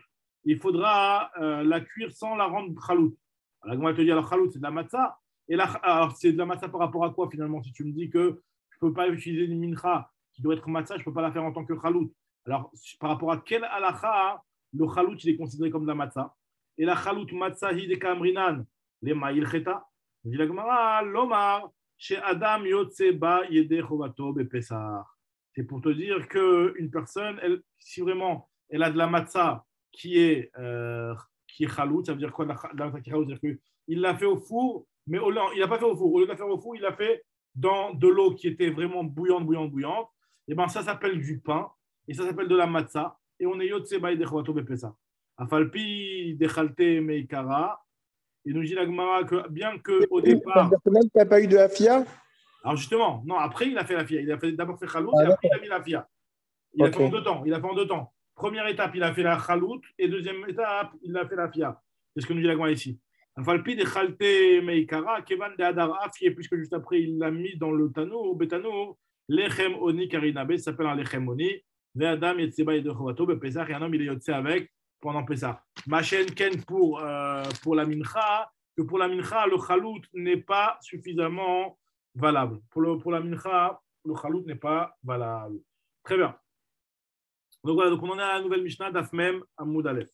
Il faudra la cuire sans la rendre chalut. Alors, comment elle te dit, alors chalut, c'est de la matzah. Et là, alors, c'est de la matzah par rapport à quoi finalement? Si tu me dis que je ne peux pas utiliser une mincha qui doit être matzah, je ne peux pas la faire en tant que chalut. Alors, par rapport à quel halacha le chalut, il est considéré comme de la matzah? Et la chalut matzahi de kamrinan, les ma'il cheta. On dit la Gemara, l'omar, chez Adam yotse ba yede chovato bepesach. C'est pour te dire qu'une personne, si vraiment elle a de la matzah qui est chalut, ça veut dire quoi la matzah qui est chalut? C'est-à-dire qu'il l'a fait au four, mais il n'a pas fait au four. Au lieu de la faire au four, il l'a fait dans de l'eau qui était vraiment bouillante. Et bien ça s'appelle du pain, et ça s'appelle de la matzah, et on est yotse ba yede chovato bepesach. Afalpi dechalte meikara. Il nous dit la Gemara que bien qu'au départ. Tu n'as pas eu de afia? Alors justement, non, après il a fait la fia. Il a d'abord fait chalut et après il a mis la fia. Il a fait en deux temps. Première étape, il a fait la chalut et deuxième étape, il a fait la fia. C'est ce que nous dit la Gemara ici. Falpi de chalte meikara, kevan de hadar afie, puisque juste après il l'a mis dans le tanour, betanour, lechem oni karinabe, ça s'appelle un lechem oni. Ve adam yetzeba yede chovato bepesach, et un homme il est yotse avec pendant Pessah. Ma chaîne Ken pour la mincha, que pour la mincha, le chalout n'est pas suffisamment valable. Pour la mincha, le chalout n'est pas valable. Très bien. Donc voilà, donc on en est à la nouvelle Mishnah, Daf Mem Amoud Aleph.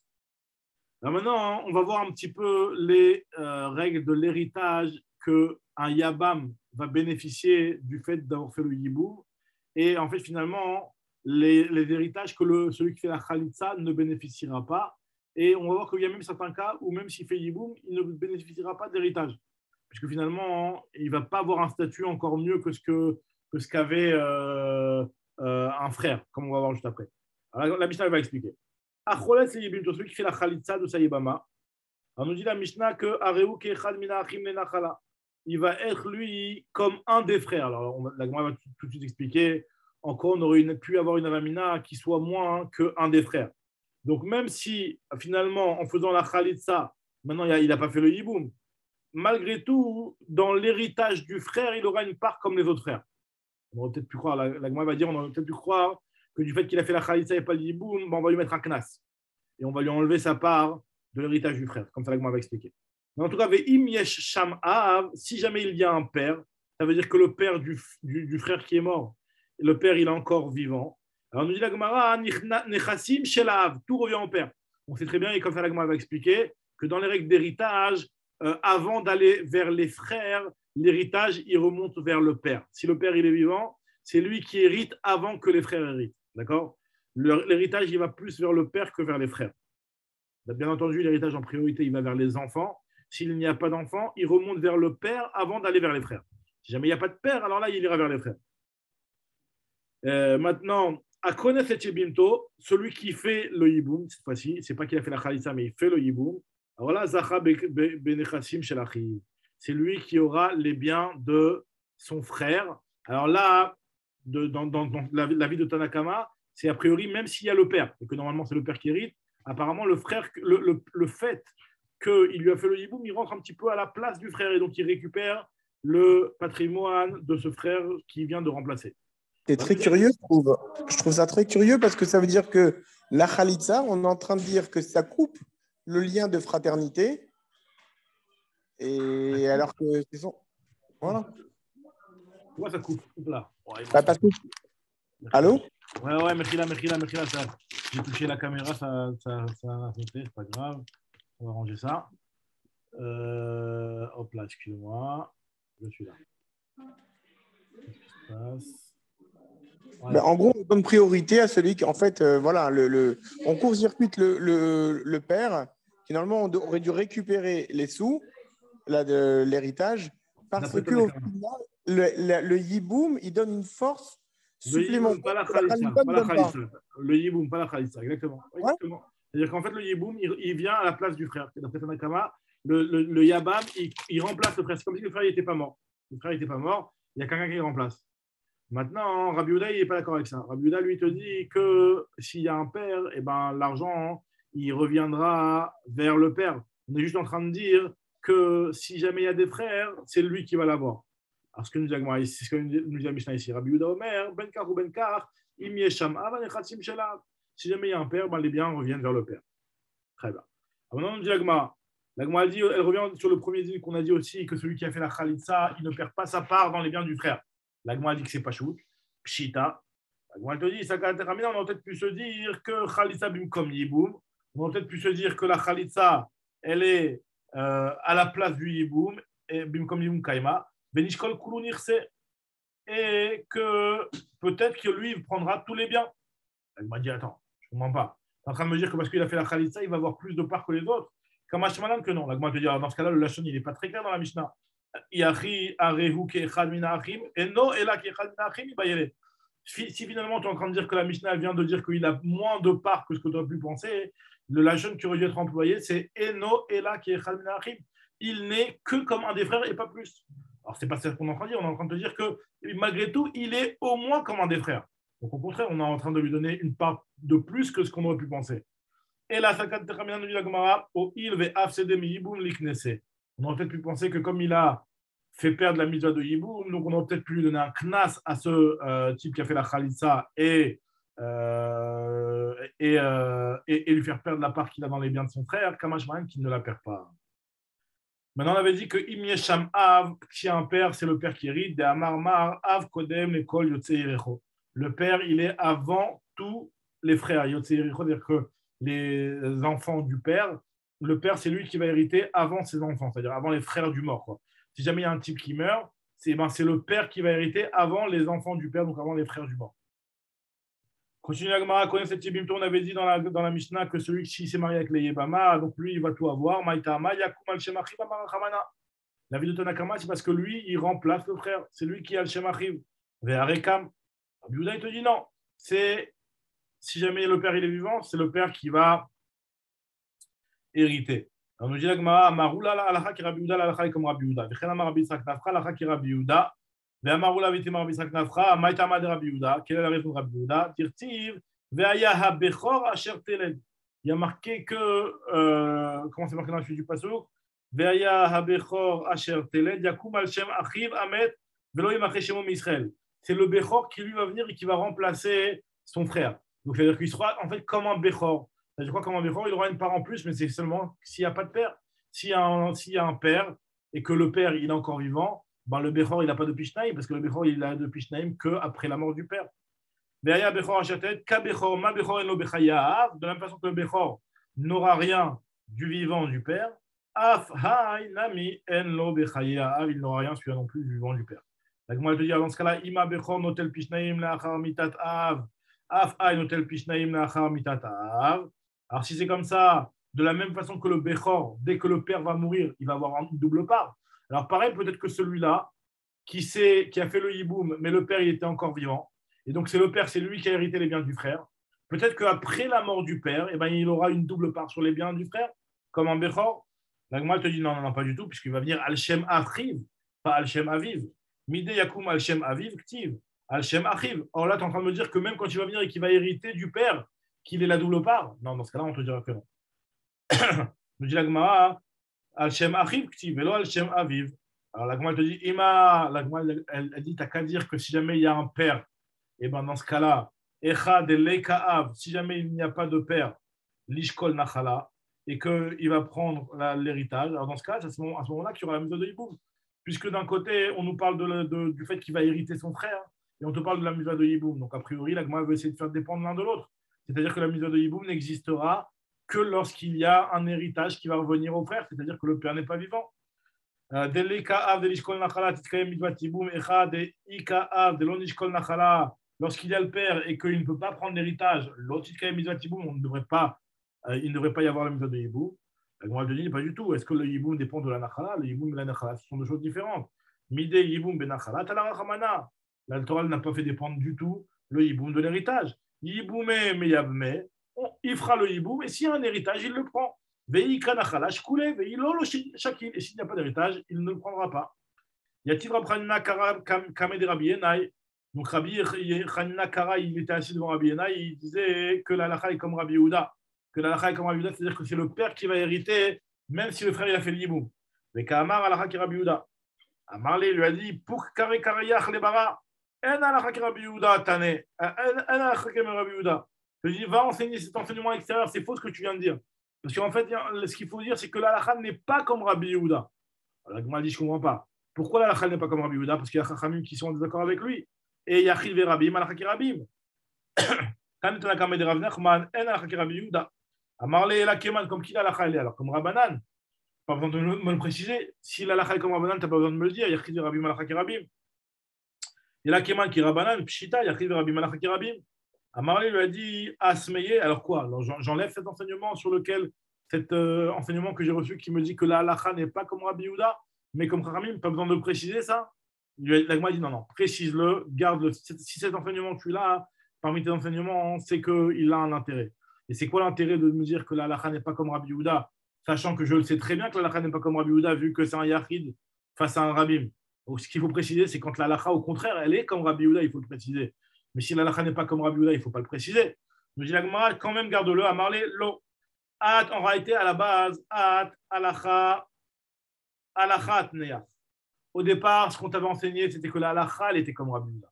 Là maintenant, on va voir un petit peu les règles de l'héritage qu'un Yabam va bénéficier du fait d'avoir fait le Yiboum. Et en fait, finalement, les héritages que celui qui fait la Khalitsa ne bénéficiera pas. Et on va voir qu'il y a même certains cas où même s'il fait Yiboum, il ne bénéficiera pas d'héritage. Puisque finalement, il ne va pas avoir un statut encore mieux que ce qu'avait un frère, comme on va voir juste après. Alors, la Mishnah va expliquer. Acholet c'est Yibim, celui qui fait la Khalitsa de sa Yibama. Alors, nous dit la Mishnah que Areu Kechad Mina Achim Lenachala. Il va être, lui, comme un des frères. Alors, la Gemara va tout de suite expliquer. Encore, on aurait pu avoir une avamina qui soit moins qu'un des frères. Donc, même si, finalement, en faisant la Khalitsa, maintenant, il n'a pas fait le Yiboum, malgré tout, dans l'héritage du frère, il aura une part comme les autres frères. On aurait peut-être pu croire, la Gemara va dire, on aurait peut-être pu croire que du fait qu'il a fait la Khalitsa et pas le Yiboum, on va lui mettre un knas. Et on va lui enlever sa part de l'héritage du frère, comme ça la Gemara va expliquer. Mais en tout cas, si jamais il y a un père, ça veut dire que le père du frère qui est mort, le père il est encore vivant. Alors nous dit la Gemara, Nechassim Shelav, tout revient au père. On sait très bien, et comme ça la Gemara va expliquer, que dans les règles d'héritage, avant d'aller vers les frères, l'héritage il remonte vers le père. Si le père il est vivant, c'est lui qui hérite avant que les frères héritent. D'accord? L'héritage il va plus vers le père que vers les frères. Bien entendu, l'héritage en priorité il va vers les enfants. S'il n'y a pas d'enfant, il remonte vers le père avant d'aller vers les frères. Si jamais il n'y a pas de père, alors là, il ira vers les frères. Maintenant, à connaître cet Yibimto, celui qui fait le Yiboum, cette fois-ci, c'est pas qu'il a fait la Khalitsa, mais il fait le Yiboum. Alors là, Zacha Benechassim Shelachiv. C'est lui qui aura les biens de son frère. Alors là, dans la vie de Tanakama, c'est a priori, même s'il y a le père, et que normalement c'est le père qui hérite, apparemment le frère, le fait qu'il lui a fait le Yiboum, il rentre un petit peu à la place du frère et donc il récupère le patrimoine de ce frère qui vient de remplacer. C'est très curieux, je trouve. Je trouve ça très curieux parce que ça veut dire que la Khalitsa, on est en train de dire que ça coupe le lien de fraternité. Et alors que c'est son. Voilà. Pourquoi ça coupe? Là. Parce que... Allô? Ouais, Mechila, j'ai touché la caméra, ça a sauté, c'est pas grave. On va ranger ça. Hop là, excusez-moi. Je suis là. Qu'est-ce qui se passe? Voilà. En gros, on donne priorité à celui qui, en fait, voilà, on court-circuite le père, qui normalement aurait dû récupérer les sous là, de l'héritage, parce que au final, le Yiboum, il donne une force supplémentaire. Pas la Khalitsa. Le Yiboum, pas la Khalitsa, exactement. Ouais. C'est-à-dire qu'en fait, le Yiboum, il vient à la place du frère. D'après Tanakama, le Yabam, il remplace le frère. C'est comme si le frère n'était pas mort. Le frère n'était pas mort, il y a quelqu'un qui le remplace. Maintenant, Rabbi Yehuda, il n'est pas d'accord avec ça. Rabbi Yehuda, lui, te dit que s'il y a un père, eh ben, l'argent, il reviendra vers le père. On est juste en train de dire que si jamais il y a des frères, c'est lui qui va l'avoir. Alors, ce que nous dit c'est ce que nous dit la Mishnah ici. Rabbi Yehuda Omer, Benkar ou Benkar, im yesham ava nechatzim shelav. Si jamais il y a un père, ben, les biens reviennent vers le père. Très bien. Alors, maintenant, on dit l'Agma dit, elle revient sur le premier dit qu'on a dit aussi que celui qui a fait la Khalitsa, il ne perd pas sa part dans les biens du frère. L'Agma dit que c'est pas chouk, pshita. L'Agma te dit, on aurait peut-être pu se dire que Khalitsa bim kom yiboum. On aurait peut-être pu se dire que la Khalitsa, elle est à la place du yiboum, et bim kom yiboum kaima, benishkol kulu nirse. Et que peut-être que lui, il prendra tous les biens. L'Agma dit, attends, je ne comprends pas. Tu es en train de me dire que parce qu'il a fait la Khalitsa, il va avoir plus de parts que les autres. Kamash Malan que non. L'Agma te dit, dans ce cas-là, le Lachon, il n'est pas très clair dans la Mishnah. Si finalement tu es en train de dire que la Mishnah vient de dire qu'il a moins de parts que ce que tu as pu penser, le lachon qui aurait dû être employé, c'est Eno Ela qui est Echad Min Achim. Il n'est que comme un des frères et pas plus. Alors, c'est pas ça qu'on est en train de dire. On est en train de dire que malgré tout, il est au moins comme un des frères. Donc, au contraire, on est en train de lui donner une part de plus que ce qu'on aurait pu penser. Et la Sakat Techamian de la Gemara, au Il ve Afsede mi Yiboum Liknese. On aurait peut-être pu penser que comme il a fait perdre la mitzvah de Yiboum, donc on aurait peut-être pu lui donner un knas à ce type qui a fait la Khalitsa et lui faire perdre la part qu'il a dans les biens de son frère, Kamash Mahan qui ne la perd pas. Maintenant, on avait dit que Im Yesham Av, qui a un père, c'est le père qui hérite. De Amar Mar Av Kodem Lekol Yotze Yerecho. Le père, il est avant tous les frères. Yotze Yerecho, c'est-à-dire que les enfants du père, le père, c'est lui qui va hériter avant ses enfants, c'est-à-dire avant les frères du mort, quoi. Si jamais il y a un type qui meurt, c'est le père qui va hériter avant les enfants du père, donc avant les frères du mort. Continue la Gemara, connaît cette Tibimto, on avait dit dans la Mishnah que celui qui s'est marié avec les Yébama, donc lui, il va tout avoir. Maïtama, Yakum al-Shemachiv, Amarachamana. La vie de Tanakama, c'est parce que lui, il remplace le frère. C'est lui qui a le Shemachiv. Ve'arekam. Rabbi Yehuda, il te dit non. C'est, si jamais le père il est vivant, c'est le père qui va hériter. Alors, nous dit la Gemara, Maroula, la halakha qui Rabbi Yehuda, la halakha est comme Rabbi Yehuda. Vechenama Rabbi Yitzhak Nafra, la halakha qui Rabbi Yehuda. Ve'amaroula vitima Rabbi Yitzhak Nafra, Maïtama de Rabbi Yehuda. Quelle est la raison de Rabbi Yehuda? Tirtiv, ve'aya ha-bechor asher teled. Il y a marqué que, comment c'est marqué dans la suite du passouk? Ve'aya ha-bechor asher teled, yakum al-shem achiv amet, ve'lo yimacheh shemo mi-Israël. C'est le bechor qui lui va venir et qui va remplacer son frère. Donc, c'est-à-dire qu'il sera en fait comme un bechor. Je crois comme un bechor, il aura une part en plus, mais c'est seulement s'il n'y a pas de père. S'il y a un père et que le père il est encore vivant, ben le bechor il n'a pas de pishnaïm parce que le bechor il a de pishnaïm qu'après la mort du père. De la même façon que le bechor n'aura rien du vivant du père, il n'aura rien celui-là non plus du vivant du père. Donc moi je te dis dans ce cas-là, ima bechor notel pishnaïm la'achar mitat av, af hay notel pishnaïm la'achar mitat av. Alors si c'est comme ça, de la même façon que le bechor, dès que le père va mourir, il va avoir une double part. Alors pareil, peut-être que celui-là qui a fait le yiboum, mais le père il était encore vivant, et donc c'est le père, c'est lui qui a hérité les biens du frère. Peut-être qu'après la mort du père, eh ben, il aura une double part sur les biens du frère, comme un bechor. La Gemara te dit non, pas du tout, puisqu'il va venir al-shem achiv, pas al-shem aviv. Mide yakum al-shem aviv ktiv, al-shem achiv. Or là, tu es en train de me dire que même quand il va venir et qu'il va hériter du père, qu'il ait la double part. Non, dans ce cas-là, on te dira que non. Nous dit la Gemara, al-shem achiv ktiv, velo al-shem aviv. Alors la Gemara te dit, Ima, la Gemara elle dit, t'as qu'à dire que si jamais il y a un père, et ben dans ce cas-là, Echad Leikaav, si jamais il n'y a pas de père, Lishkol Nachala, et qu'il va prendre l'héritage, alors dans ce cas, c'est à ce moment-là qu'il y aura la mitzvah de Yiboum. Puisque d'un côté, on nous parle du fait qu'il va hériter son frère, et on te parle de la mitzvah de Yiboum. Donc a priori, la Gemara veut essayer de faire dépendre l'un de l'autre. C'est-à-dire que la mitzvah de Yiboum n'existera que lorsqu'il y a un héritage qui va revenir au frère, c'est-à-dire que le père n'est pas vivant. Lorsqu'il y a le père et qu'il ne peut pas prendre l'héritage, il ne devrait pas y avoir la mitzvah de Yiboum. La Gemara te dit pas du tout. Est-ce que le Yiboum dépend de la Nachala? Le Yiboum et la Nachala, ce sont deux choses différentes. Midé Yiboum ben Nachala, Talarachamana. La Torah n'a pas fait dépendre du tout le Yiboum de l'héritage. Yiboum mais Yavme, il fera le Yiboum et s'il y a un héritage, il le prend. Et s'il n'y a pas d'héritage, il ne le prendra pas. Yativ Rabchanina Kara Kamed Rabbi Yenai. Donc Rabbi Chanina Kara, il était assis devant Rabbi Yenai, il disait que la halakha est comme Rabbi Yehuda. Que la halakha est comme Rabbi Yehuda, c'est-à-dire que c'est le père qui va hériter, même si le frère il a fait le yiboum. Mais Kamar halakha qui Rabbi Yehuda. Amarle lui a dit pour Kare Karayach le bara. En halakha qui Rabbi Yehuda tane. En halakha qui Rabbi Yehuda. Je dis va enseigner cet enseignement extérieur, c'est faux ce que tu viens de dire. Parce qu'en fait, ce qu'il faut dire, c'est que la halakha n'est pas comme Rabbi Yehuda. La Gemara dit, je ne comprends pas. Pourquoi la halakha n'est pas comme Rabbi Yehuda? Parce qu'il y a Chachamim qui sont en désaccord avec lui. Et il y a Chil Verabim, halakha ki Rabim. Quand tu as kamé de Rav Nachman, en halakha ki Rabbi Yehuda. Amarle la keman, comme qui la halakha est alors? Comme Rabbanan. Pas besoin de me le préciser. Si la halakha est comme Rabbanan, tu n'as pas besoin de me le dire. Il y a Chil Verabim, halakha ki Rabim. Et la keman qui Rabbanan, Pshita, il y a Chil Verabim, halakha ki Rabim. Amarle lui a dit Asmeye, alors quoi? Alors j'enlève cet enseignement sur lequel, cet enseignement que j'ai reçu qui me dit que la halakha n'est pas comme Rabbi Yehuda, mais comme Chachamim, pas besoin de le préciser ça. La Gemara dit non, précise-le, garde-le. Si cet enseignement tu l'as, parmi tes enseignements, c'est qu'il a un intérêt. Et c'est quoi l'intérêt de me dire que la halakha n'est pas comme Rabbi Yehuda, sachant que je le sais très bien que la halakha n'est pas comme Rabbi Yehuda, vu que c'est un yachid face à un rabbim. Donc ce qu'il faut préciser, c'est quand la halakha, au contraire, elle est comme Rabbi Yehuda, il faut le préciser. Mais si la halakha n'est pas comme Rabbi Yehuda, il ne faut pas le préciser. Donc, la Gemara, quand même, garde-le. Amarle, lo. At, en réalité, à la base, at, halakha, halakha, tneya. Au départ, ce qu'on t'avait enseigné, c'était que la halakha, elle était comme Rabbi Yehuda.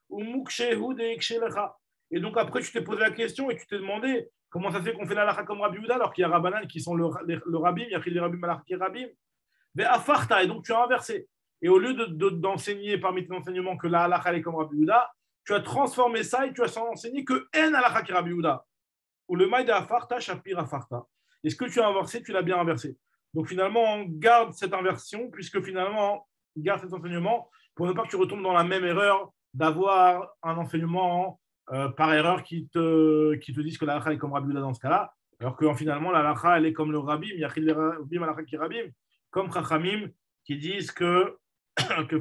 Ou mukshehu de ikshelecha. Et donc, après, tu t'es posé la question et tu t'es demandé comment ça fait qu'on fait la halakha comme Rabbi Yehuda alors qu'il y a Rabbanan qui sont le rabbim, il y a les rabbim halakha qui est rabbim. Ve'afarta, et donc tu as inversé. Et au lieu d'enseigner parmi tes enseignements que la halakha est comme Rabbi Yehuda, tu as transformé ça et tu as enseigné que en halakha qui Rabbi Yehuda. Ou le maïda afarta, shapir afarta. Et ce que tu as inversé, tu l'as bien inversé. Donc finalement, on garde cette inversion, puisque finalement, on garde cet enseignement pour ne pas que tu retombes dans la même erreur d'avoir un enseignement par erreur qui te disent que la halakha est comme Rabbi Yehuda dans ce cas-là, alors que finalement, la halakha, elle est comme le Rabbim, Yachid le Rabbim, halakha qui Rabbim, comme Chachamim, qui disent que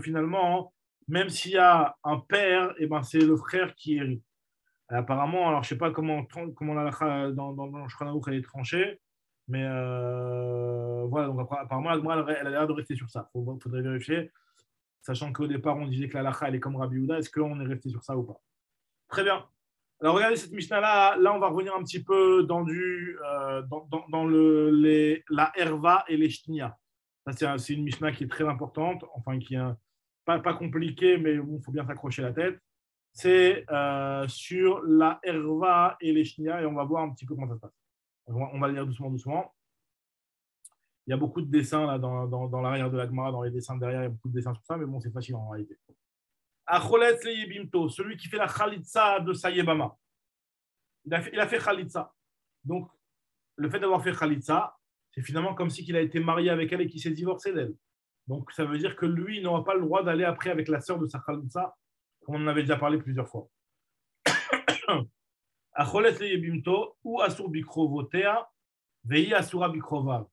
finalement, même s'il y a un père, et ben c'est le frère qui hérite. Apparemment, alors je ne sais pas comment la dans le Shulchan Aruch elle est tranchée, mais voilà, donc apparemment, elle a l'air de rester sur ça. Il faudrait vérifier, sachant qu'au départ, on disait que la halakha elle est comme Rabbi Yehuda. Est-ce qu'on est resté sur ça ou pas? Très bien. Alors regardez cette Mishnah-là. Là, on va revenir un petit peu dans la herva et les shnia. C'est une Mishnah qui est très importante, enfin qui est pas compliquée, mais bon, il faut bien s'accrocher la tête. C'est sur la herva et les shnia, et on va voir un petit peu comment ça se passe. On va le lire doucement. Il y a beaucoup de dessins là, dans l'arrière de la Gemara, dans les dessins derrière, il y a beaucoup de dessins sur ça, mais bon, c'est facile en réalité. Acholetz le yebimto, celui qui fait la chalitza de sa yebama. Il a fait chalitza. Donc, le fait d'avoir fait chalitza, c'est finalement comme si il a été marié avec elle et qu'il s'est divorcé d'elle. Donc, ça veut dire que lui, il n'aura pas le droit d'aller après avec la sœur de sa chalitza, comme on en avait déjà parlé plusieurs fois. Acholetz le yebimto, ou asur bikrovotea, vei asura bikrovav.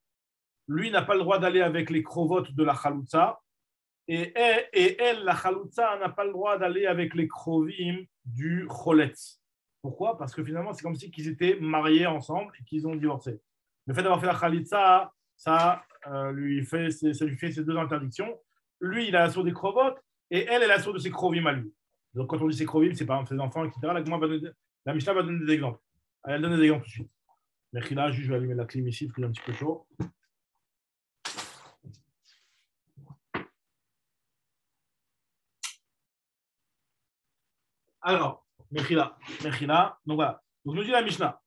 Lui n'a pas le droit d'aller avec les krovotes de la chalitza. Et elle, la chaloutza, n'a pas le droit d'aller avec les krovim du choletz. Pourquoi? Parce que finalement, c'est comme si ils étaient mariés ensemble et qu'ils ont divorcé. Le fait d'avoir fait la chalitza, ça lui fait ces deux interdictions. Lui, il a l'assaut des krovotes et elle est l'assaut de ses krovim à lui. Donc, quand on dit ses krovim, c'est par exemple ses enfants, etc. La Mishnah va donner des exemples. Elle donne des exemples tout de suite. Mais là, je vais allumer la clim ici, parce qu'il est un petit peu chaud. Alors, Mechila. Donc voilà. Donc nous dit la Mishnah.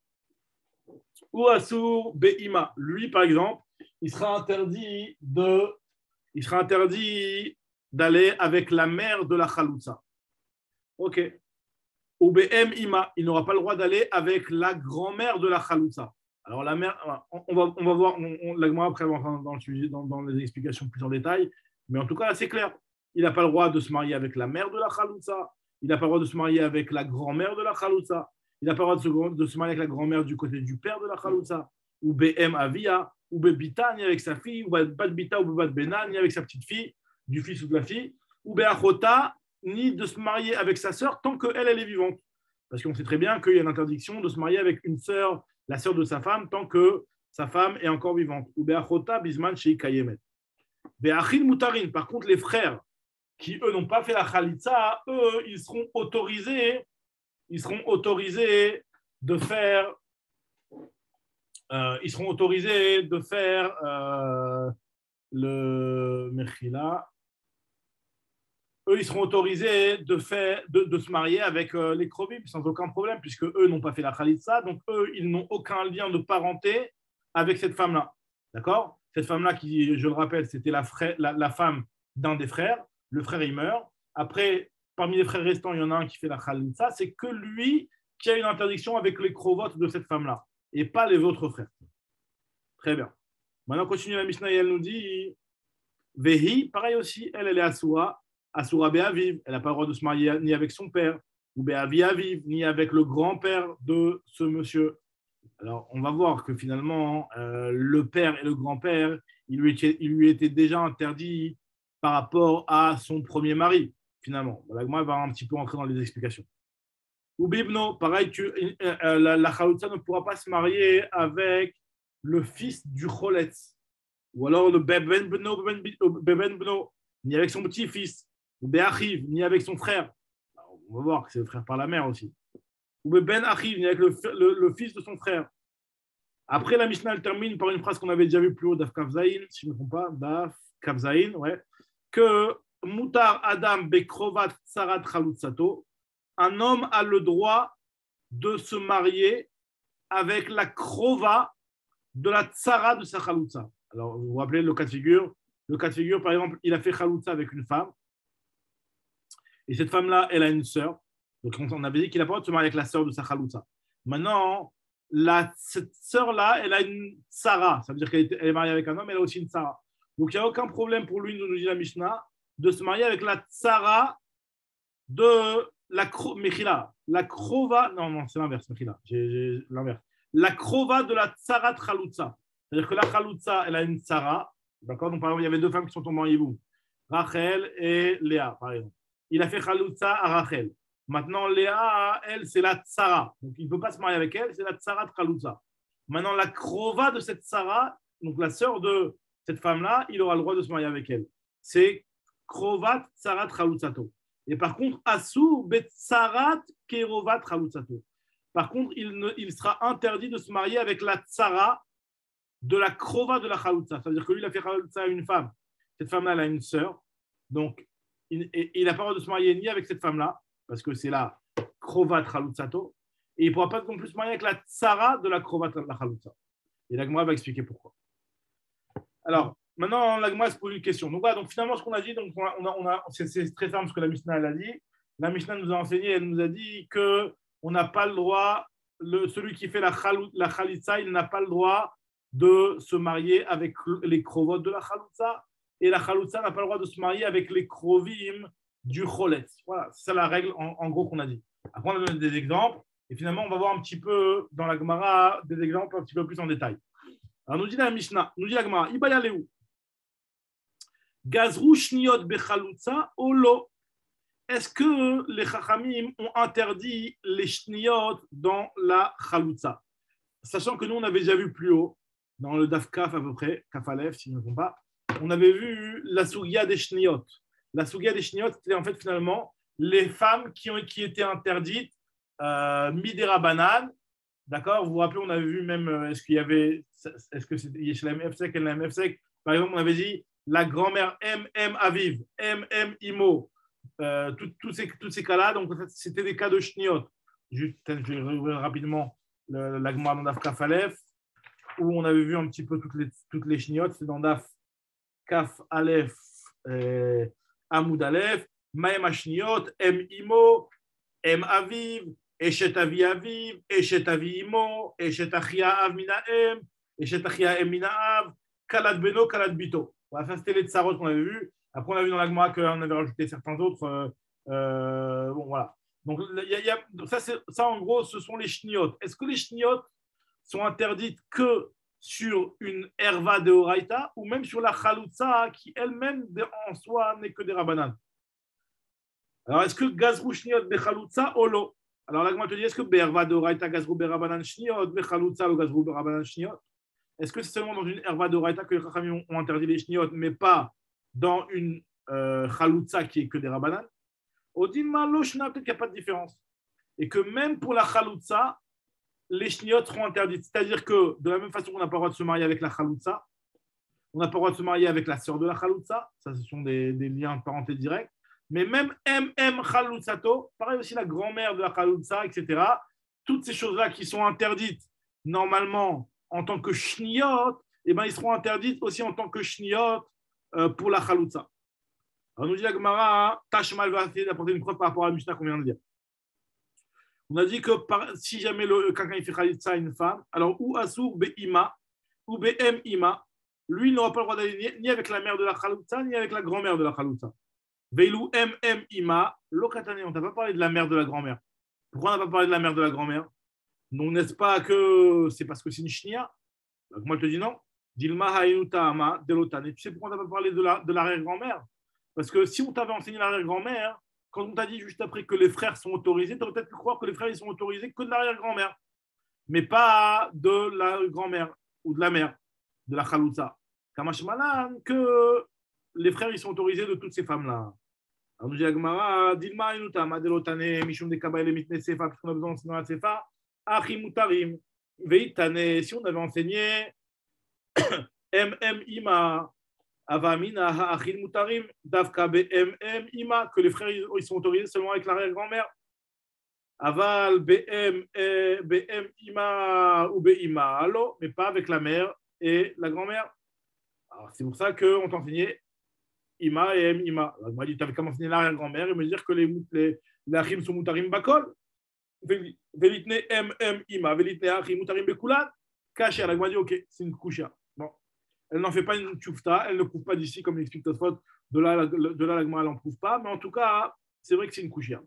Ou Asur Be'ima. Lui, par exemple, il sera interdit d'aller avec la mère de la Chaloutza. Ok. Ou Be'em Ima. Il n'aura pas le droit d'aller avec la grand-mère de la Chaloutza. Alors la mère, on va voir, la Gemara après dans les explications plus en détail, mais en tout cas, là, c'est clair. Il n'a pas le droit de se marier avec la mère de la Chaloutza. Il n'a pas le droit de se marier avec la grand-mère de la Chaloutza. Il n'a pas le droit de se marier avec la grand-mère du côté du père de la Chaloutza. Ou BM Avia, ou Bebita, ni avec sa fille, ou Bat Bita, ou Bat Bena, ni avec sa petite fille, du fils ou de la fille. Ou Beachota, ni de se marier avec sa sœur tant qu'elle est vivante. Parce qu'on sait très bien qu'il y a une interdiction de se marier avec une sœur, la sœur de sa femme, tant que sa femme est encore vivante. Ou Beachota, Bisman, Shei Kayemet. Beachin Mutarin, par contre, les frères qui, eux, n'ont pas fait la chalitza, eux, ils seront autorisés de faire le mechila. Eux, ils seront autorisés de se marier avec les krovim sans aucun problème, puisque eux n'ont pas fait la chalitza, donc eux, ils n'ont aucun lien de parenté avec cette femme-là. D'accord? Cette femme-là, qui, je le rappelle, c'était la femme d'un des frères. Le frère, il meurt. Après, parmi les frères restants, il y en a un qui fait la chalitza. C'est que lui qui a une interdiction avec les krovotes de cette femme-là, et pas les autres frères. Très bien. Maintenant, continue la Mishnah et elle nous dit Vehi, pareil aussi, elle est Asura Be'aviv. Elle n'a pas le droit de se marier ni avec son père, ou Be'avi Aviv, ni avec le grand-père de ce monsieur. Alors, on va voir que finalement, le père et le grand-père, il lui était déjà interdit par rapport à son premier mari, finalement. La Gemara va un petit peu entrer dans les explications. Ou Bibno, pareil, la Chaloutza ne pourra pas se marier avec le fils du Choletz, ou alors le Beben Bno, ni avec son petit-fils, ou Be'achiv, ni avec son frère. Alors, on va voir que c'est le frère par la mère aussi. Ou Ben Achiv, ni avec le fils de son frère. Après, la Mishnah elle termine par une phrase qu'on avait déjà vue plus haut, Daf Kavzaïn, si je ne me trompe pas, Daf Kavzaïn, ouais, que Mutar Adam Bekrovat Tsarat Chalutzato, un homme a le droit de se marier avec la krova de la tsara de sa chalutza. Alors, vous vous rappelez le cas de figure, le cas de figure, par exemple, il a fait chaloutza avec une femme, et cette femme-là, elle a une sœur. Donc, on avait dit qu'il n'a pas le droit de se marier avec la sœur de sa chaloutza. Maintenant, cette sœur-là, elle a une tsara. Ça veut dire qu'elle est mariée avec un homme, elle a aussi une tsara. Donc, il n'y a aucun problème pour lui, nous dit la Mishnah, de se marier avec la tsara de la Mechila. La krova, non, c'est l'inverse, Mechila. J'ai l'inverse. La krova de la tsara de chaloutza. C'est-à-dire que la chaloutza, elle a une tsara. D'accord. Donc, par exemple, il y avait deux femmes qui sont tombées en hibou, Rachel et Léa, par exemple. Il a fait chaloutza à Rachel. Maintenant, Léa, elle, c'est la tsara. Donc, il ne peut pas se marier avec elle, c'est la tsara de chaloutza. Maintenant, la krova de cette tsara, donc la sœur de cette femme-là, il aura le droit de se marier avec elle. C'est krovat tsarat chaloutzato. Et par contre, asur betsarat kerovat chaloutzato. Par contre, il sera interdit de se marier avec la tsara de la krova de la chaloutza. C'est-à-dire que lui, il a fait chaloutza à une femme. Cette femme-là, elle a une sœur. Donc, il n'a pas le droit de se marier ni avec cette femme-là, parce que c'est la krovat chaloutzato. Et il ne pourra pas non plus se marier avec la tsara de la krovat de la chaloutza. Et la Gemara va expliquer pourquoi. Alors, maintenant, la Gemara se pose une question. Donc, voilà, donc finalement, ce qu'on a dit, donc c'est très simple ce que la Mishnah elle a dit. La Mishnah nous a enseigné, elle nous a dit qu'on n'a pas le droit, celui qui fait la chalitza, il n'a pas le droit de se marier avec les krovot de la chalitza, et la chalitza n'a pas le droit de se marier avec les krovim du cholet. Voilà, c'est ça la règle en gros qu'on a dit. Après, on a donné des exemples, et finalement, on va voir un petit peu dans la Gemara des exemples un petit peu plus en détail. Alors, nous dit la Mishnah, nous dit la Gemara, Ibaya Léou, Gazrou shniot bechalutza olo. Est-ce que les Chachamim ont interdit les shniot dans la chalutza? Sachant que nous, on avait déjà vu plus haut, dans le Daf Kaf à peu près, Kaf Aleph, si je ne me trompe pas, on avait vu la Sougia des shniot. La Sougia des shniot, c'était en fait finalement les femmes qui étaient interdites, midera banane. D'accord. Vous vous rappelez, on avait vu même, est-ce que c'était Yeshlem Efsek, Elem Efsek. Par exemple, on avait dit la grand-mère M Aviv, M Imo, tous ces cas-là. Donc, c'était des cas de shniot. Je vais rouvrir rapidement la Gemara dans Daf Kaf Aleph, où on avait vu un petit peu toutes les shniotes. C'est dans Daf Kaf Aleph, Amoud Aleph, Maem Ashniot, M Imo, M Aviv, Eshet Avi Aviv, Eshet Avi Imo, Eshet Achia Av Minaem, Eshet Achia Em Minaav, Kalat Beno, Kalat Bito. Voilà, ça c'était les tsarot qu'on avait vu. Après, on a vu dans la Gemara qu'on avait rajouté certains autres. Bon, voilà. Donc, ça, en gros, ce sont les shniotes. Est-ce que les shniotes sont interdites que sur une herva de Horaïta ou même sur la chaloutza qui elle-même en soi n'est que des rabanan? Alors, est-ce que gazrou shniot bechalutza olo? Alors, la Gemara te dit, est-ce que berva de Horaïta gazrou berabanan shniot bechalutza ou gazrou berabanan shniot? Est-ce que c'est seulement dans une herva de Horaïta que les chachamim ont interdit les shniotes, mais pas dans une chaloutza qui est que des rabanan? Odima loshna, peut-être qu'il n'y a pas de différence. Et que même pour la chaloutza, les shniotes seront interdites. C'est-à-dire que de la même façon qu'on n'a pas le droit de se marier avec la chaloutza, on n'a pas le droit de se marier avec la sœur de la chaloutza. Ça, ce sont des liens de parenté directs. Mais même chaloutzato, pareil aussi la grand-mère de la chaloutza, etc. Toutes ces choses-là qui sont interdites normalement en tant que shniot, eh ben, ils seront interdites aussi en tant que shniot pour la chaloutza. Alors, nous dit la Gemara, Tashmal va essayer d'apporter une preuve par rapport à la Mishnah qu'on vient de dire. On a dit que si jamais quelqu'un il fait chalitza à une femme, alors ou asur be'ima, ou be'em ima, lui il n'aura pas le droit d'aller ni avec la mère de la chalitza, ni avec la grand-mère de la chalitza. Veilou em ima, lokatane, on t'a pas parlé de la mère de la grand-mère. Pourquoi on n'a pas parlé de la mère de la grand-mère? Donc n'est-ce pas que c'est parce que c'est une shnia? Donc moi je te dis non. Dilma hayuta ama delotane. Tu sais pourquoi on n'a pas parlé de l'arrière-grand-mère? Parce que si on t'avait enseigné l'arrière-grand-mère, quand on t'a dit juste après que les frères sont autorisés, tu aurais peut-être pu croire que les frères ils sont autorisés que de l'arrière-grand-mère, mais pas de la grand-mère ou de la mère, de la chaloutza. Kamashmalan, que les frères ils sont autorisés de toutes ces femmes-là. Alors nous dit la Gemara, Dilma inuta madelotane mishum de kabayle mitne sefa, parce qu'on a besoin d'enseigner la sefa, achimutarim veitane. Si on avait enseigné ima Avamina ha'achil mutarim davka be'em ima, que les frères ils sont autorisés seulement avec l'arrière-grand-mère. Aval be'em ima ou be'ima allo, mais pas avec la mère et la grand-mère. Alors, c'est pour ça qu'on t'enseignait Ima et Em Ima. Alors, moi, tu avais commencé l'arrière-grand-mère et me dire que les achim sont mutarim bakol. Velitne Em Ima, velitne achim mutarim bekulan. Kacher. Elle m'a dit, ok, c'est une kusha. Bon. Elle n'en fait pas une tchoufta, elle ne prouve pas d'ici, comme l'explique Tosfot. De là, l'agma, elle n'en prouve pas. Mais en tout cas, c'est vrai que c'est une kusha.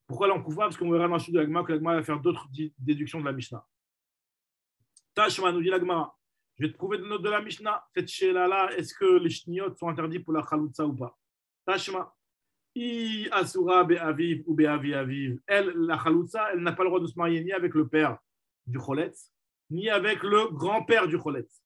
Pourquoi elle n'en prouve pas? Parce qu'on verra dans la suite de l'agma que l'agma va faire d'autres déductions de la Mishnah. Tashma, nous dit l'agma. Je vais te prouver de note de la Mishnah. Cette chéla-là, est-ce que les shniyot sont interdits pour la chaloutza ou pas? Tashma. I asura be'aviv ou be'avi aviv. Elle, la chaloutza, elle n'a pas le droit de se marier ni avec le père du choletz, ni avec le grand-père du choletz.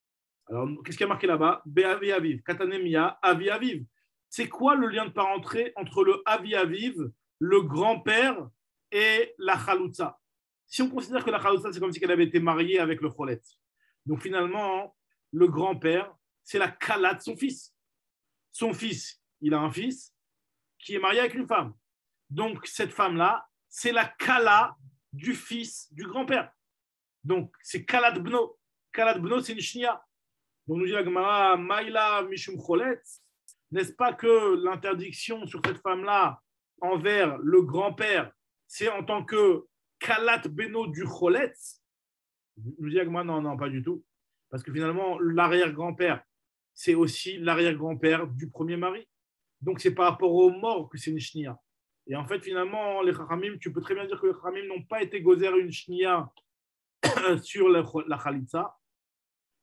Alors, qu'est-ce qui a marqué là-bas? Be'avi aviv. Katanemia, avi aviv. C'est quoi le lien de parenté entre le avi aviv, le grand-père et la chaloutza? Si on considère que la chaloutza, c'est comme si elle avait été mariée avec le choletz. Donc finalement, le grand-père, c'est la kala de son fils. Son fils, il a un fils qui est marié avec une femme. Donc cette femme-là, c'est la kala du fils du grand-père. Donc c'est kala de bno. Kala de bno, c'est une shnia. Donc nous dit la Gemara, maïla mishum choletz. N'est-ce pas que l'interdiction sur cette femme-là envers le grand-père, c'est en tant que kalat beno du choletz? Nous dit Agma, non, pas du tout. Parce que finalement, l'arrière-grand-père, c'est aussi l'arrière-grand-père du premier mari. Donc, c'est par rapport aux morts que c'est une shnia. Et en fait, finalement, les chachamim, tu peux très bien dire que les chachamim n'ont pas été gozer une shnia sur la chalitza.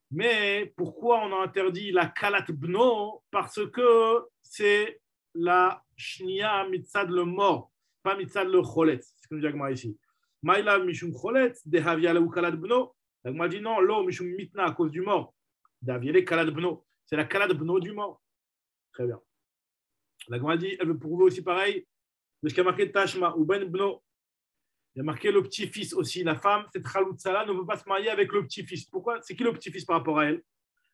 Mais pourquoi on a interdit la kalat bno? Parce que c'est la shnia mitzad le mort, pas mitzad le choletz. C'est ce que nous dit Agma ici. Maïla mishum choletz, de haviala ou kalad bno. L'agma dit non, l'eau mishum mitna à cause du mort. D'aviale kalad bno. C'est la kalad bno du mort. Très bien. L'agma dit, elle veut prouver aussi pareil, de ce qu'il y a marqué tashma ou ben bno. Il y a marqué le petit-fils aussi. La femme, cette chaloutza-là, ne veut pas se marier avec le petit-fils. Pourquoi? C'est qui le petit-fils par rapport à elle?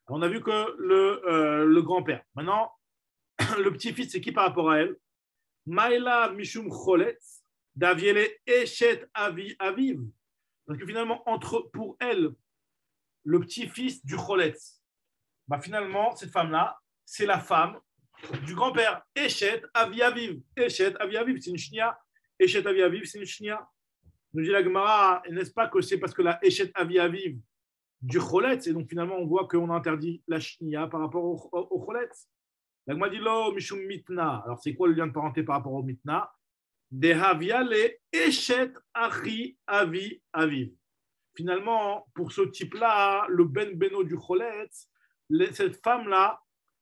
Alors, on a vu que le grand-père. Maintenant, le petit-fils, c'est qui par rapport à elle? Maïla mishum choletz. D'aviele Eshet Avi Aviv. Parce que finalement, pour elle, le petit-fils du Choletz, finalement, cette femme-là, c'est la femme du grand-père. Eshet Avi Aviv. Eshet Avi Aviv, c'est une shnia. Eshet Avi Aviv, c'est une shnia. Nous dit la Gemara, n'est-ce pas que c'est parce que la Eshet Avi Aviv du Choletz, et donc finalement, on voit qu'on a interdit la shnia par rapport au Choletz. La Gemara dit lo mishum mitna. Alors, c'est quoi le lien de parenté par rapport au mitna? Dehaviale Eshet Achi Avi Aviv. Finalement, pour ce type-là, le Ben Beno du Choletz, cette femme-là,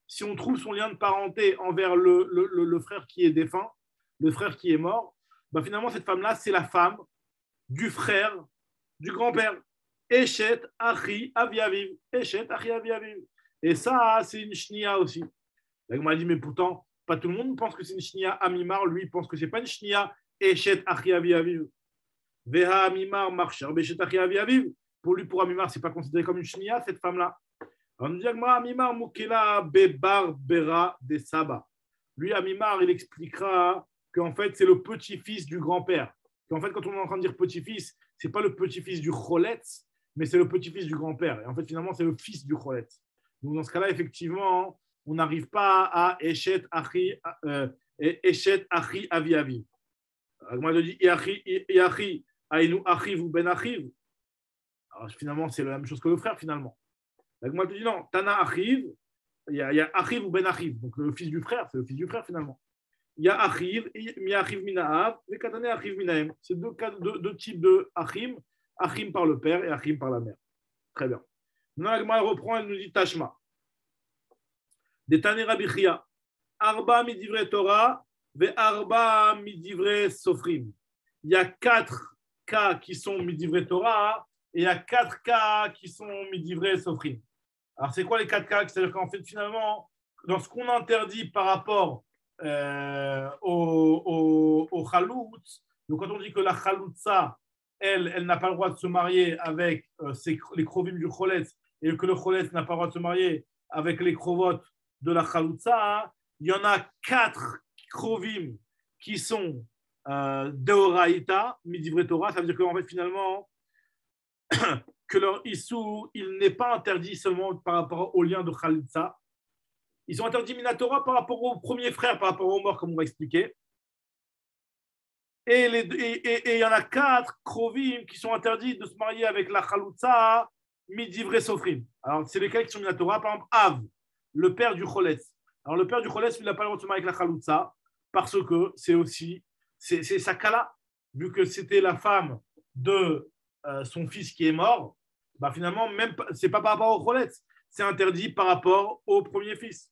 si on trouve son lien de parenté envers le frère qui est défunt, le frère qui est mort, finalement, cette femme-là, c'est la femme du frère du grand-père. Eshet Achi Avi Aviv. Eshet Achi Avi Aviv. Et ça, c'est une shnia aussi. On m'a dit, mais pourtant, pas tout le monde pense que c'est une shnia. Amimar, lui, pense que c'est pas une shnia. Eshet Achi Avi Aviv. Veha Amimar marcher Beshet Achi Avi Aviv. Pour lui, pour Amimar, c'est pas considéré comme une shnia, cette femme-là. On nous dit, Amimar Mukela Bebar Bera de Saba. Lui, Amimar, il expliquera qu'en fait, c'est le petit-fils du grand-père. Qu'en fait, quand on est en train de dire petit-fils, c'est pas le petit-fils du Choletz, mais c'est le petit-fils du grand-père. Et en fait, finalement, c'est le fils du Choletz. Donc, dans ce cas-là, effectivement, on n'arrive pas à Eshet Achi Avi Aviv. Agma dit Iachi Ainu Achiv ou Ben Achiv. Alors, finalement, c'est la même chose que le frère, finalement. Agma dit non, Tana Achiv, il y a Achiv ou Ben Achiv. Donc, le fils du frère, c'est le fils du frère, finalement. Il y a Achiv, mi Achiv Minaav, et Katane Achiv Minahem. C'est deux types de Achim, Achim par le père et Achim par la mère. Très bien. Maintenant, Agma reprend, elle nous dit Tashma. Detane Rabbi Chia, Arba midivre Torah, ve Arba midivre Sofrim. Il y a 4 cas qui sont midivre Torah et il y a 4 cas qui sont midivre Sofrim. Alors, c'est quoi les 4 cas? C'est-à-dire qu'en fait, finalement, dans ce qu'on interdit par rapport au chaloutz, donc quand on dit que la chaloutza, elle n'a pas le droit de se marier avec les krovim du choletz et que le choletz n'a pas le droit de se marier avec les krovot de la chaloutza, il y en a 4 krovim qui sont deoraïta, midivre Torah, ça veut dire qu'en fait finalement que leur issou, il n'est pas interdit seulement par rapport au lien de Khalitsa. Ils sont interdits Minatora par rapport au premier frère, par rapport aux morts, comme on va expliquer. Et il y en a 4 Krovim qui sont interdits de se marier avec la Khalitsa Midivre Sofrim. Alors, c'est lesquels qui sont Minatora? Par exemple, Av, le père du Choletz. Alors, le père du Choletz, il n'a pas le droit de se marier avec la Khalitsa parce que c'est sa kala. Vu que c'était la femme de son fils qui est mort, bah finalement, même c'est pas par rapport au Choletz, c'est interdit par rapport au premier fils.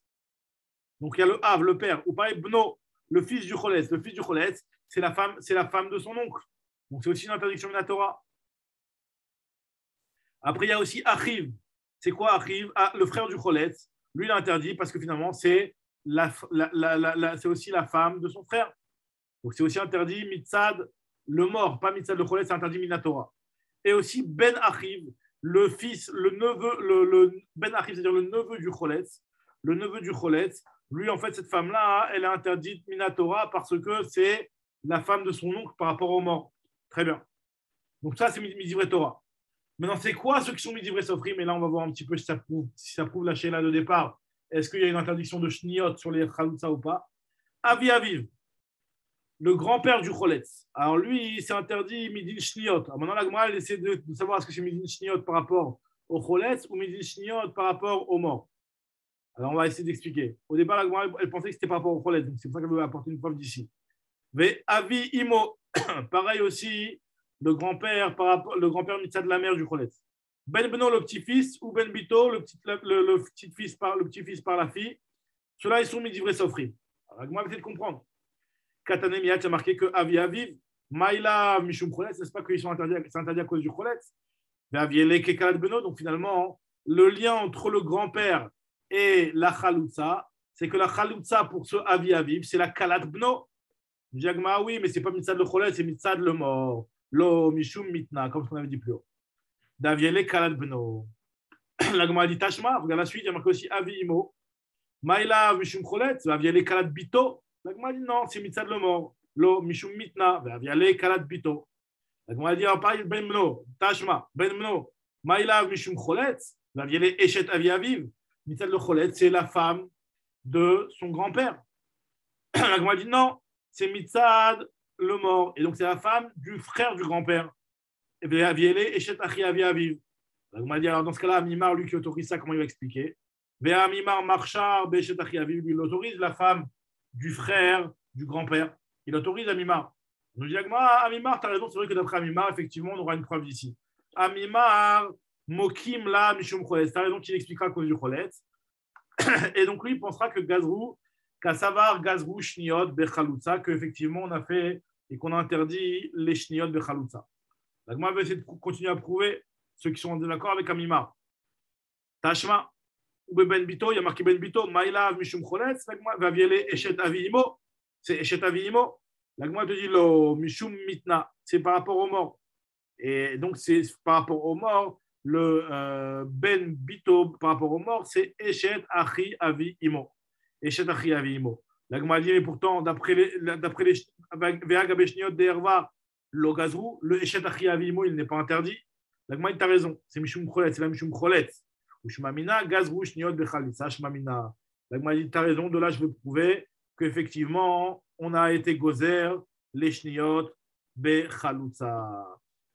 Donc il y a le Av, le père, ou pareil, Bno, le fils du Choletz. Le fils du Choletz, c'est la femme de son oncle. Donc c'est aussi une interdiction de la Torah. Après, il y a aussi Achiv. C'est quoi Achiv? Le frère du Choletz. Lui, il est interdit parce que finalement, c'est aussi la femme de son frère. Donc c'est aussi interdit Mitzad, le mort, pas Mitzad le Choletz, c'est interdit Minatora. Et aussi Ben Achiv, le fils, le neveu, Ben Achiv, c'est-à-dire le neveu du Choletz. Le neveu du Choletz, lui, en fait, cette femme-là, elle est interdite Minatora parce que c'est la femme de son oncle par rapport aux morts. Très bien. Donc ça, c'est Midivre Torah. Maintenant, c'est quoi ceux qui sont Midivre Sofrim? Et là, on va voir un petit peu si ça prouve la Sheila de départ. Est-ce qu'il y a une interdiction de Shniot sur les Khaloutsa ou pas? Avi Aviv, le grand-père du Choletz. Alors lui, c'est interdit Midin Shniot. Alors maintenant, la Gemara, elle essaie de savoir est-ce que c'est Midin Shniot par rapport au Choletz ou Midin Shniot par rapport aux morts. Alors on va essayer d'expliquer. Au départ, la Gemara, elle pensait que c'était par rapport au Choletz. Donc c'est pour ça qu'elle veut apporter une preuve d'ici. Mais Avi Imo, pareil aussi, le grand-père Mitzad de la mère du Choletz. Ben Beno, le petit-fils, ou Ben Bito, le petit-fils par la fille. Ceux-là, ils sont Midivre Sofrim. Alors la Gemara va essayer de comprendre. Katané Miyat a marqué que Avi Aviv, Maïla Mishum Choletz, n'est-ce pas qu'ils sont interdits, c'est interdit à cause du Choletz? Aviele Kekalat Beno, donc finalement, le lien entre le grand-père et la Khaloutsa, c'est que la Khaloutsa pour ce Avi Aviv, c'est la Kalat Beno. Jagma, oui, mais c'est pas Mitzad le Choletz, c'est Mitzad le mort. Lo Mishum Mitna, comme on avait dit plus haut. Daviele Kalat Beno. La Gemara dit Tashma, regarde la suite, il y a marqué aussi Avi Imo. Maïla Mishum Choletz, Aviele Kalat Bito. La Gemara dit non, c'est Mitzad le mort. Lo Mishum Mitna, Aviele Kalat Bito. La Gemara dit pareil, Ben Beno, Tashma, Ben Beno. Maïla Mishum Choletz, Aviele Eshet Avi Aviv. Mitzad le Choletz, c'est la femme de son grand-père. La Gemara dit non, c'est Mitzad le mort. Et donc, c'est la femme du frère du grand-père. Et bien, Aviele, Eshet Achi Avi Aviv. La Gemara dit alors, dans ce cas-là, Amimar, lui qui autorise ça, comment il va expliquer? Bien, Amimar Marchar, Eshet Achi Aviv, lui, il autorise la femme du frère du grand-père. Il autorise Amimar. On nous dit, Amimar, tu as raison, c'est vrai que d'après Amimar, effectivement, on aura une preuve d'ici. Amimar, Mokim, la Mishum Choletz. Tu as raison qu'il expliquera à cause du Choletz. Et donc, lui, il pensera que Gazrou, Kassavar, Gazrou, Shniot, Bechaloutsa, qu'effectivement, on a fait et qu'on a interdit les Shniot, Bechaloutsa. La Gemara va essayer de continuer à prouver ceux qui sont d'accord avec Amimar. Tashma, ou Ben Bito, il y a marqué Ben Bito, Maïla, Mishum Choletz, la Gemara va violer Eshet Avimo, c'est Eshet Avimo. La Gemara te dit, lo Mishum Mitna, c'est par rapport aux morts. Et donc, c'est par rapport aux morts. Le Ben Bito par rapport aux morts, c'est Eshet Achi Avi Imo. Eshet Achi Avi Imo. La Gemara dit, mais pourtant, d'après les Ve'agabe Shniot d'Erva, le Gazrou, le Eshet Achi Avi Imo, il n'est pas interdit. La Gemara dit, tu as raison, c'est Mishum Choletz, c'est la Mishum Choletz. Ou Shmamina, Gazrou, Shniot, Bechalitza, Shmamina. La Gemara dit, tu as raison, de là, je veux prouver qu'effectivement, on a été gozer les Shniot, Bechalitza.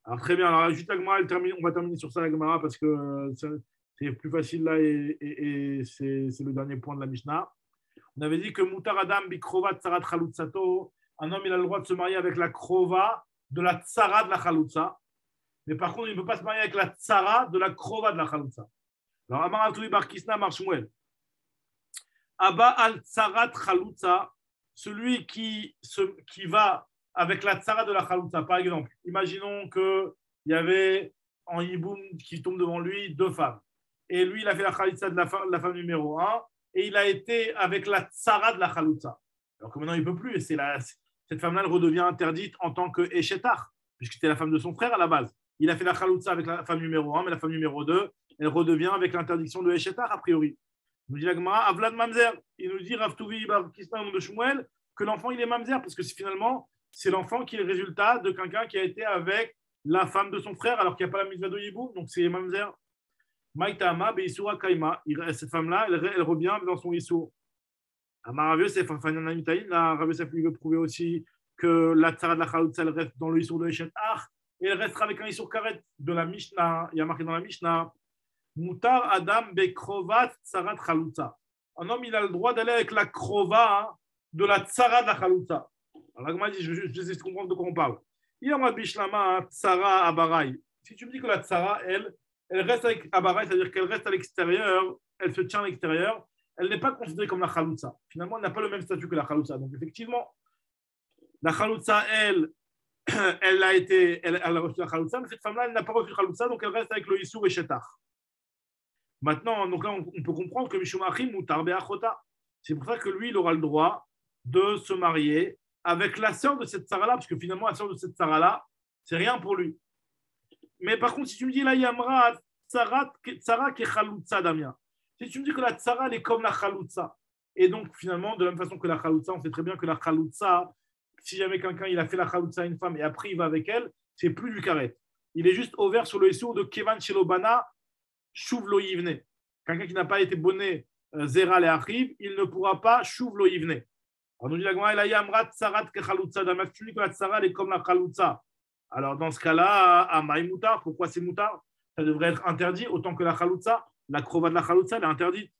Alors très bien, alors juste la Gemara, on va terminer sur ça la Gemara parce que c'est plus facile là et c'est le dernier point de la Mishnah. On avait dit que Mutar Adam Bikrova Tsarat Chalutzato, un homme il a le droit de se marier avec la Krova de la Tsara de la Chalutza, mais par contre il ne peut pas se marier avec la Tsara de la Krova de la Chalutza. Alors Amar Atoui Bar Kisna Mar Shmuel, Abba al Tsarat Chalutza, celui qui va avec la tsara de la Chalutza, par exemple, imaginons qu'il y avait en hiboum qui tombe devant lui 2 femmes. Et lui, il a fait la Chalutza de la femme numéro 1 et il a été avec la tsara de la Chalutza. Alors que maintenant, il ne peut plus. Et cette femme-là, elle redevient interdite en tant que Eshetar, puisque c'était la femme de son frère à la base. Il a fait la Chalutza avec la femme numéro 1, mais la femme numéro 2, elle redevient avec l'interdiction de Eshetar, a priori. Il nous dit la Gemara, Avlad Mamzer. Il nous dit, Rav Touvi Bar Kisna de Shmuel, que l'enfant, il est Mamzer, parce que finalement, c'est l'enfant qui est le résultat de quelqu'un qui a été avec la femme de son frère alors qu'il n'y a pas la mitzvah de Yiboum, donc c'est Mamzer. Maïtama, Beisura Kaima. Cette femme-là, elle revient dans son Issour. Amar Rav Yosef, Rav Yosef lui veut prouver aussi que la tsara de la Chaloutza, elle reste dans le Issour de Eshet Ach, et elle restera avec un Issour Karet de la Mishnah. Il y a marqué dans la Mishnah Mutar Adam Bekrovat Tsarat Chaloutza. Un homme, il a le droit d'aller avec la krova de la tsara de la Chaloutza. Alors, la Gemara dit, je sais comprendre de quoi on parle. Il y a Bishlama Tsara Abarai. Si tu me dis que la tsara, elle reste avec Abarai, c'est-à-dire qu'elle reste à l'extérieur, elle se tient à l'extérieur, elle n'est pas considérée comme la Chaloutza. Finalement, elle n'a pas le même statut que la Chaloutza. Donc, effectivement, la Chaloutza, elle a reçu la Chaloutza, mais cette femme-là, elle n'a pas reçu la Chaloutza, donc elle reste avec le Issour et Shetach. Maintenant, donc là, on peut comprendre que Mishum Achim Mutar Be'achota. C'est pour ça que lui, il aura le droit de se marier avec la sœur de cette Sarah-là, parce que finalement, la sœur de cette Sarah-là, c'est rien pour lui. Mais par contre, si tu me dis la Yamra, Tsara qui Chaloutza, Damien, si tu me dis que la Tsara, elle est comme la Chaloutza, et donc finalement, de la même façon que la Chaloutza, on sait très bien que la Chaloutza, si jamais quelqu'un il a fait la Chaloutza à une femme et après il va avec elle, c'est plus du karet. Il est juste ouvert sur le Issour de Kevan Shelobana, Chouv lo Yivne. Quelqu'un qui n'a pas été bonné Zera le Achiv, il ne pourra pas Chouv lo Yivne. Alors nous dit la Gemara, la Yamra Tsarat ke Chaloutza, Damien, tu dis que la Tsara, elle est comme la Chaloutza. Alors, dans ce cas-là, à Maï Moutar, pourquoi c'est Moutar? Ça devrait être interdit, autant que la Chaloutza. La krova de la Chaloutza, elle est interdite.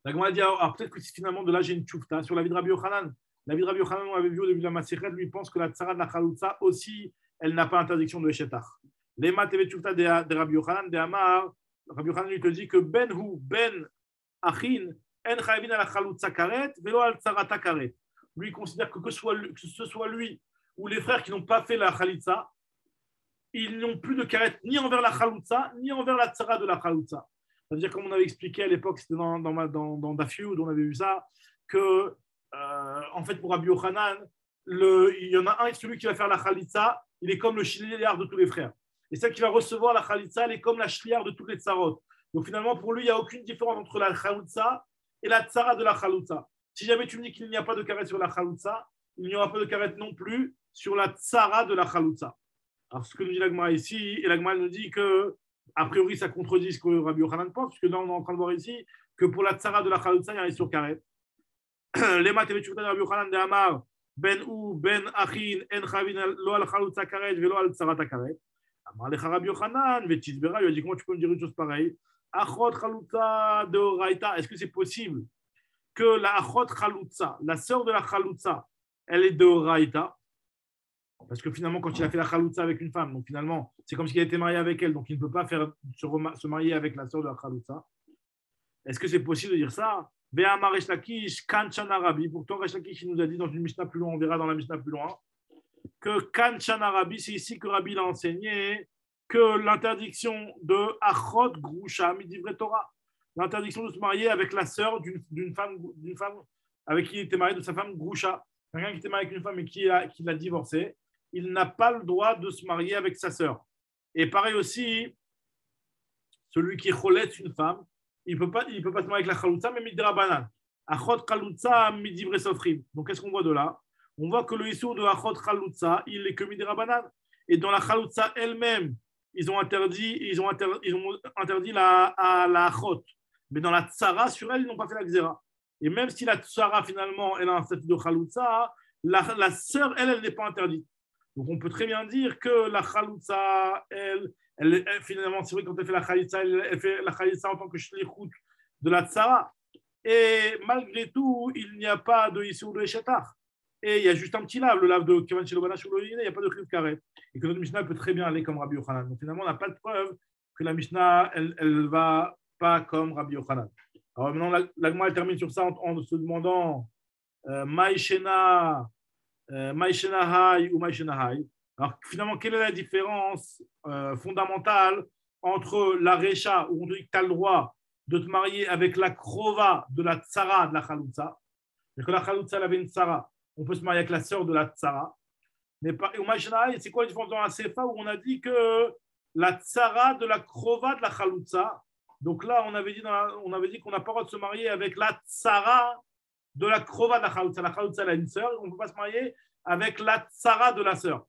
La Gemara dit, alors peut-être que finalement, de là, j'ai une tchoufta sur la vie de Rabbi Yochanan. La vie de Rabbi Yochanan, on avait vu au début de la Masechet, lui pense que la tsara de la Chaloutza aussi, elle n'a pas interdiction de Eshetach. Les mat et tchoufta de Rabbi Yochanan, de Amar, Rabbi Yochanan lui te dit que Ben Hu, Ben Achin, En Chayvin à la Chaloutza Karet, Velo al Tsarata Karet. Lui, il considère que ce soit lui ou les frères qui n'ont pas fait la Khalitza, ils n'ont plus de karet ni envers la Khaloutza, ni envers la tsara de la Khaloutza. C'est-à-dire, comme on avait expliqué à l'époque, c'était dans Dafyud, on avait vu ça, que, en fait, pour Rabbi Yochanan, il y en a un, celui qui va faire la Khalitza, il est comme le shliar de tous les frères. Et celle qui va recevoir la Khalitza, elle est comme la shliar de toutes les tsarot. Donc finalement, pour lui, il n'y a aucune différence entre la Khaloutza et la tsara de la Khaloutza. Si jamais tu me dis qu'il n'y a pas de karet sur la Khaloutza, il n'y aura pas de karet non plus sur la tsara de la Khaloutza. Alors, ce que nous dit l'Agma ici, et l'Agma nous dit que, a priori, ça contredit ce que Rabbi Yochanan pense, puisque là, on est en train de voir ici que pour la tsara de la Khaloutza, il y a un sur karet. Les mathématiques de Rabbi Yochanan de Amar, Ben ou Ben Achin, En Chavin, Lo al Khaloutza karet, Velo al tsarata karet. Amar lecha Rabbi Yochanan, Vetisbera, il a dit comment tu peux me dire une chose pareille? Achot Khaloutza de Raïta, est-ce que c'est possible que la Achot Khaloutza, la sœur de la Khaloutza, elle est de Raïta? Parce que finalement, quand il a fait la Khaloutza avec une femme, donc finalement, c'est comme s'il a été marié avec elle, donc il ne peut pas se marier avec la sœur de la Khaloutza. Est-ce que c'est possible de dire ça? Ve'amar Resh Lakish, Kanchana Rabbi. Pourtant, Resh Lakish nous a dit dans une Mishnah plus loin, on verra dans la Mishnah plus loin, que Kanchana Rabbi, c'est ici que Rabbi l'a enseigné, que l'interdiction de Achot Grusha Midivre Torah, l'interdiction de se marier avec la sœur d'une femme avec qui il était marié, de sa femme Grusha. Quelqu'un qui était marié avec une femme et qui l'a divorcée, il n'a pas le droit de se marier avec sa sœur. Et pareil aussi, celui qui cholette une femme, il ne peut pas se marier avec la Khaloutza, mais midra banan. Achot Khaloutza midivre sofrim. Donc qu'est-ce qu'on voit de là? On voit que le issour de Achot Khaloutza, il est que midra banan. Et dans la Khaloutza elle-même, ils ont interdit la Achot. Mais dans la Tsara, sur elle, ils n'ont pas fait la Xéra. Et même si la Tsara, finalement, elle a un statut de Khaloutza, la sœur, elle n'est pas interdite. Donc, on peut très bien dire que la Khaloutza, elle finalement, c'est vrai, quand elle fait la Khalitza, elle fait la Khalitza en tant que shlichut de la Tsara. Et malgré tout, il n'y a pas de Issour de Eshetach. Et il y a juste un petit lave, le lave de Kevan Shelobana sur le il n'y a pas de Kriv Karet. Et que notre Mishnah peut très bien aller comme Rabbi Yochanan. Donc, finalement, on n'a pas de preuve que la Mishnah, elle ne va pas comme Rabbi Yochanan. Alors maintenant, l'Agma elle termine sur ça en se demandant Maïshena Hay ou Maïshena Hay. Alors finalement, quelle est la différence fondamentale entre la Recha, où on dit que tu as le droit de te marier avec la Krova de la Tsara de la Khaloutza, et que la Khaloutza elle avait une Tsara, on peut se marier avec la sœur de la Tsara. Mais ou Maïshena Hay, c'est quoi la différence dans la Sefa où on a dit que la Tsara de la Krova de la Khaloutza? Donc là, on avait dit qu'on n'a pas le droit de se marier avec la tsara de la krova de la Khaloutza. La Khaloutza, elle a une sœur, on ne peut pas se marier avec la tsara de la sœur.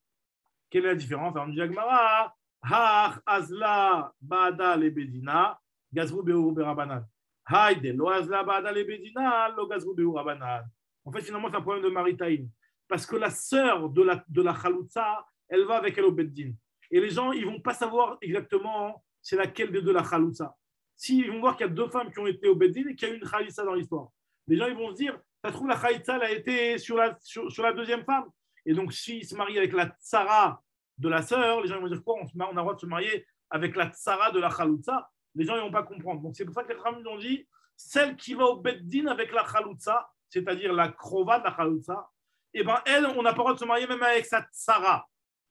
Quelle est la différence? Alors, on dit Agmara, Hach Azla Bada Lebedina, Gazru Beur Berabanan. Haïde, Lo Azla Bada Lebedina, Lo Gazru Beur Berabanan. En fait, finalement, c'est un problème de Maritaïm. Parce que la sœur de la Khaloutsa, elle va avec elle au Beddin. Et les gens, ils ne vont pas savoir exactement c'est laquelle des deux la Khaloutsa. S'ils vont voir qu'il y a deux femmes qui ont été au Beddin et qu'il y a eu une Khalitsa dans l'histoire, les gens ils vont se dire, ça se trouve, la Khalitsa elle a été sur la deuxième femme. Et donc, s'ils se marient avec la Tsara de la sœur, les gens ils vont dire quoi? On a le droit de se marier avec la Tsara de la Khaloutsa. Les gens ils ne vont pas comprendre. Donc, c'est pour ça que les Khamim ont dit, celle qui va au Beddin avec la Khaloutsa, c'est-à-dire la Krova de la Khaloutsa, eh ben, elle, on n'a pas le droit de se marier même avec sa Tsara.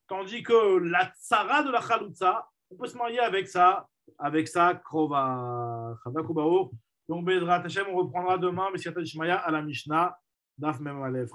Tandis que la Tsara de la Khaloutsa, on peut se marier avec sa Krova. Donc, Bezrat Hashem, on reprendra demain, mais si à la Mishnah, Daf Mem Alef.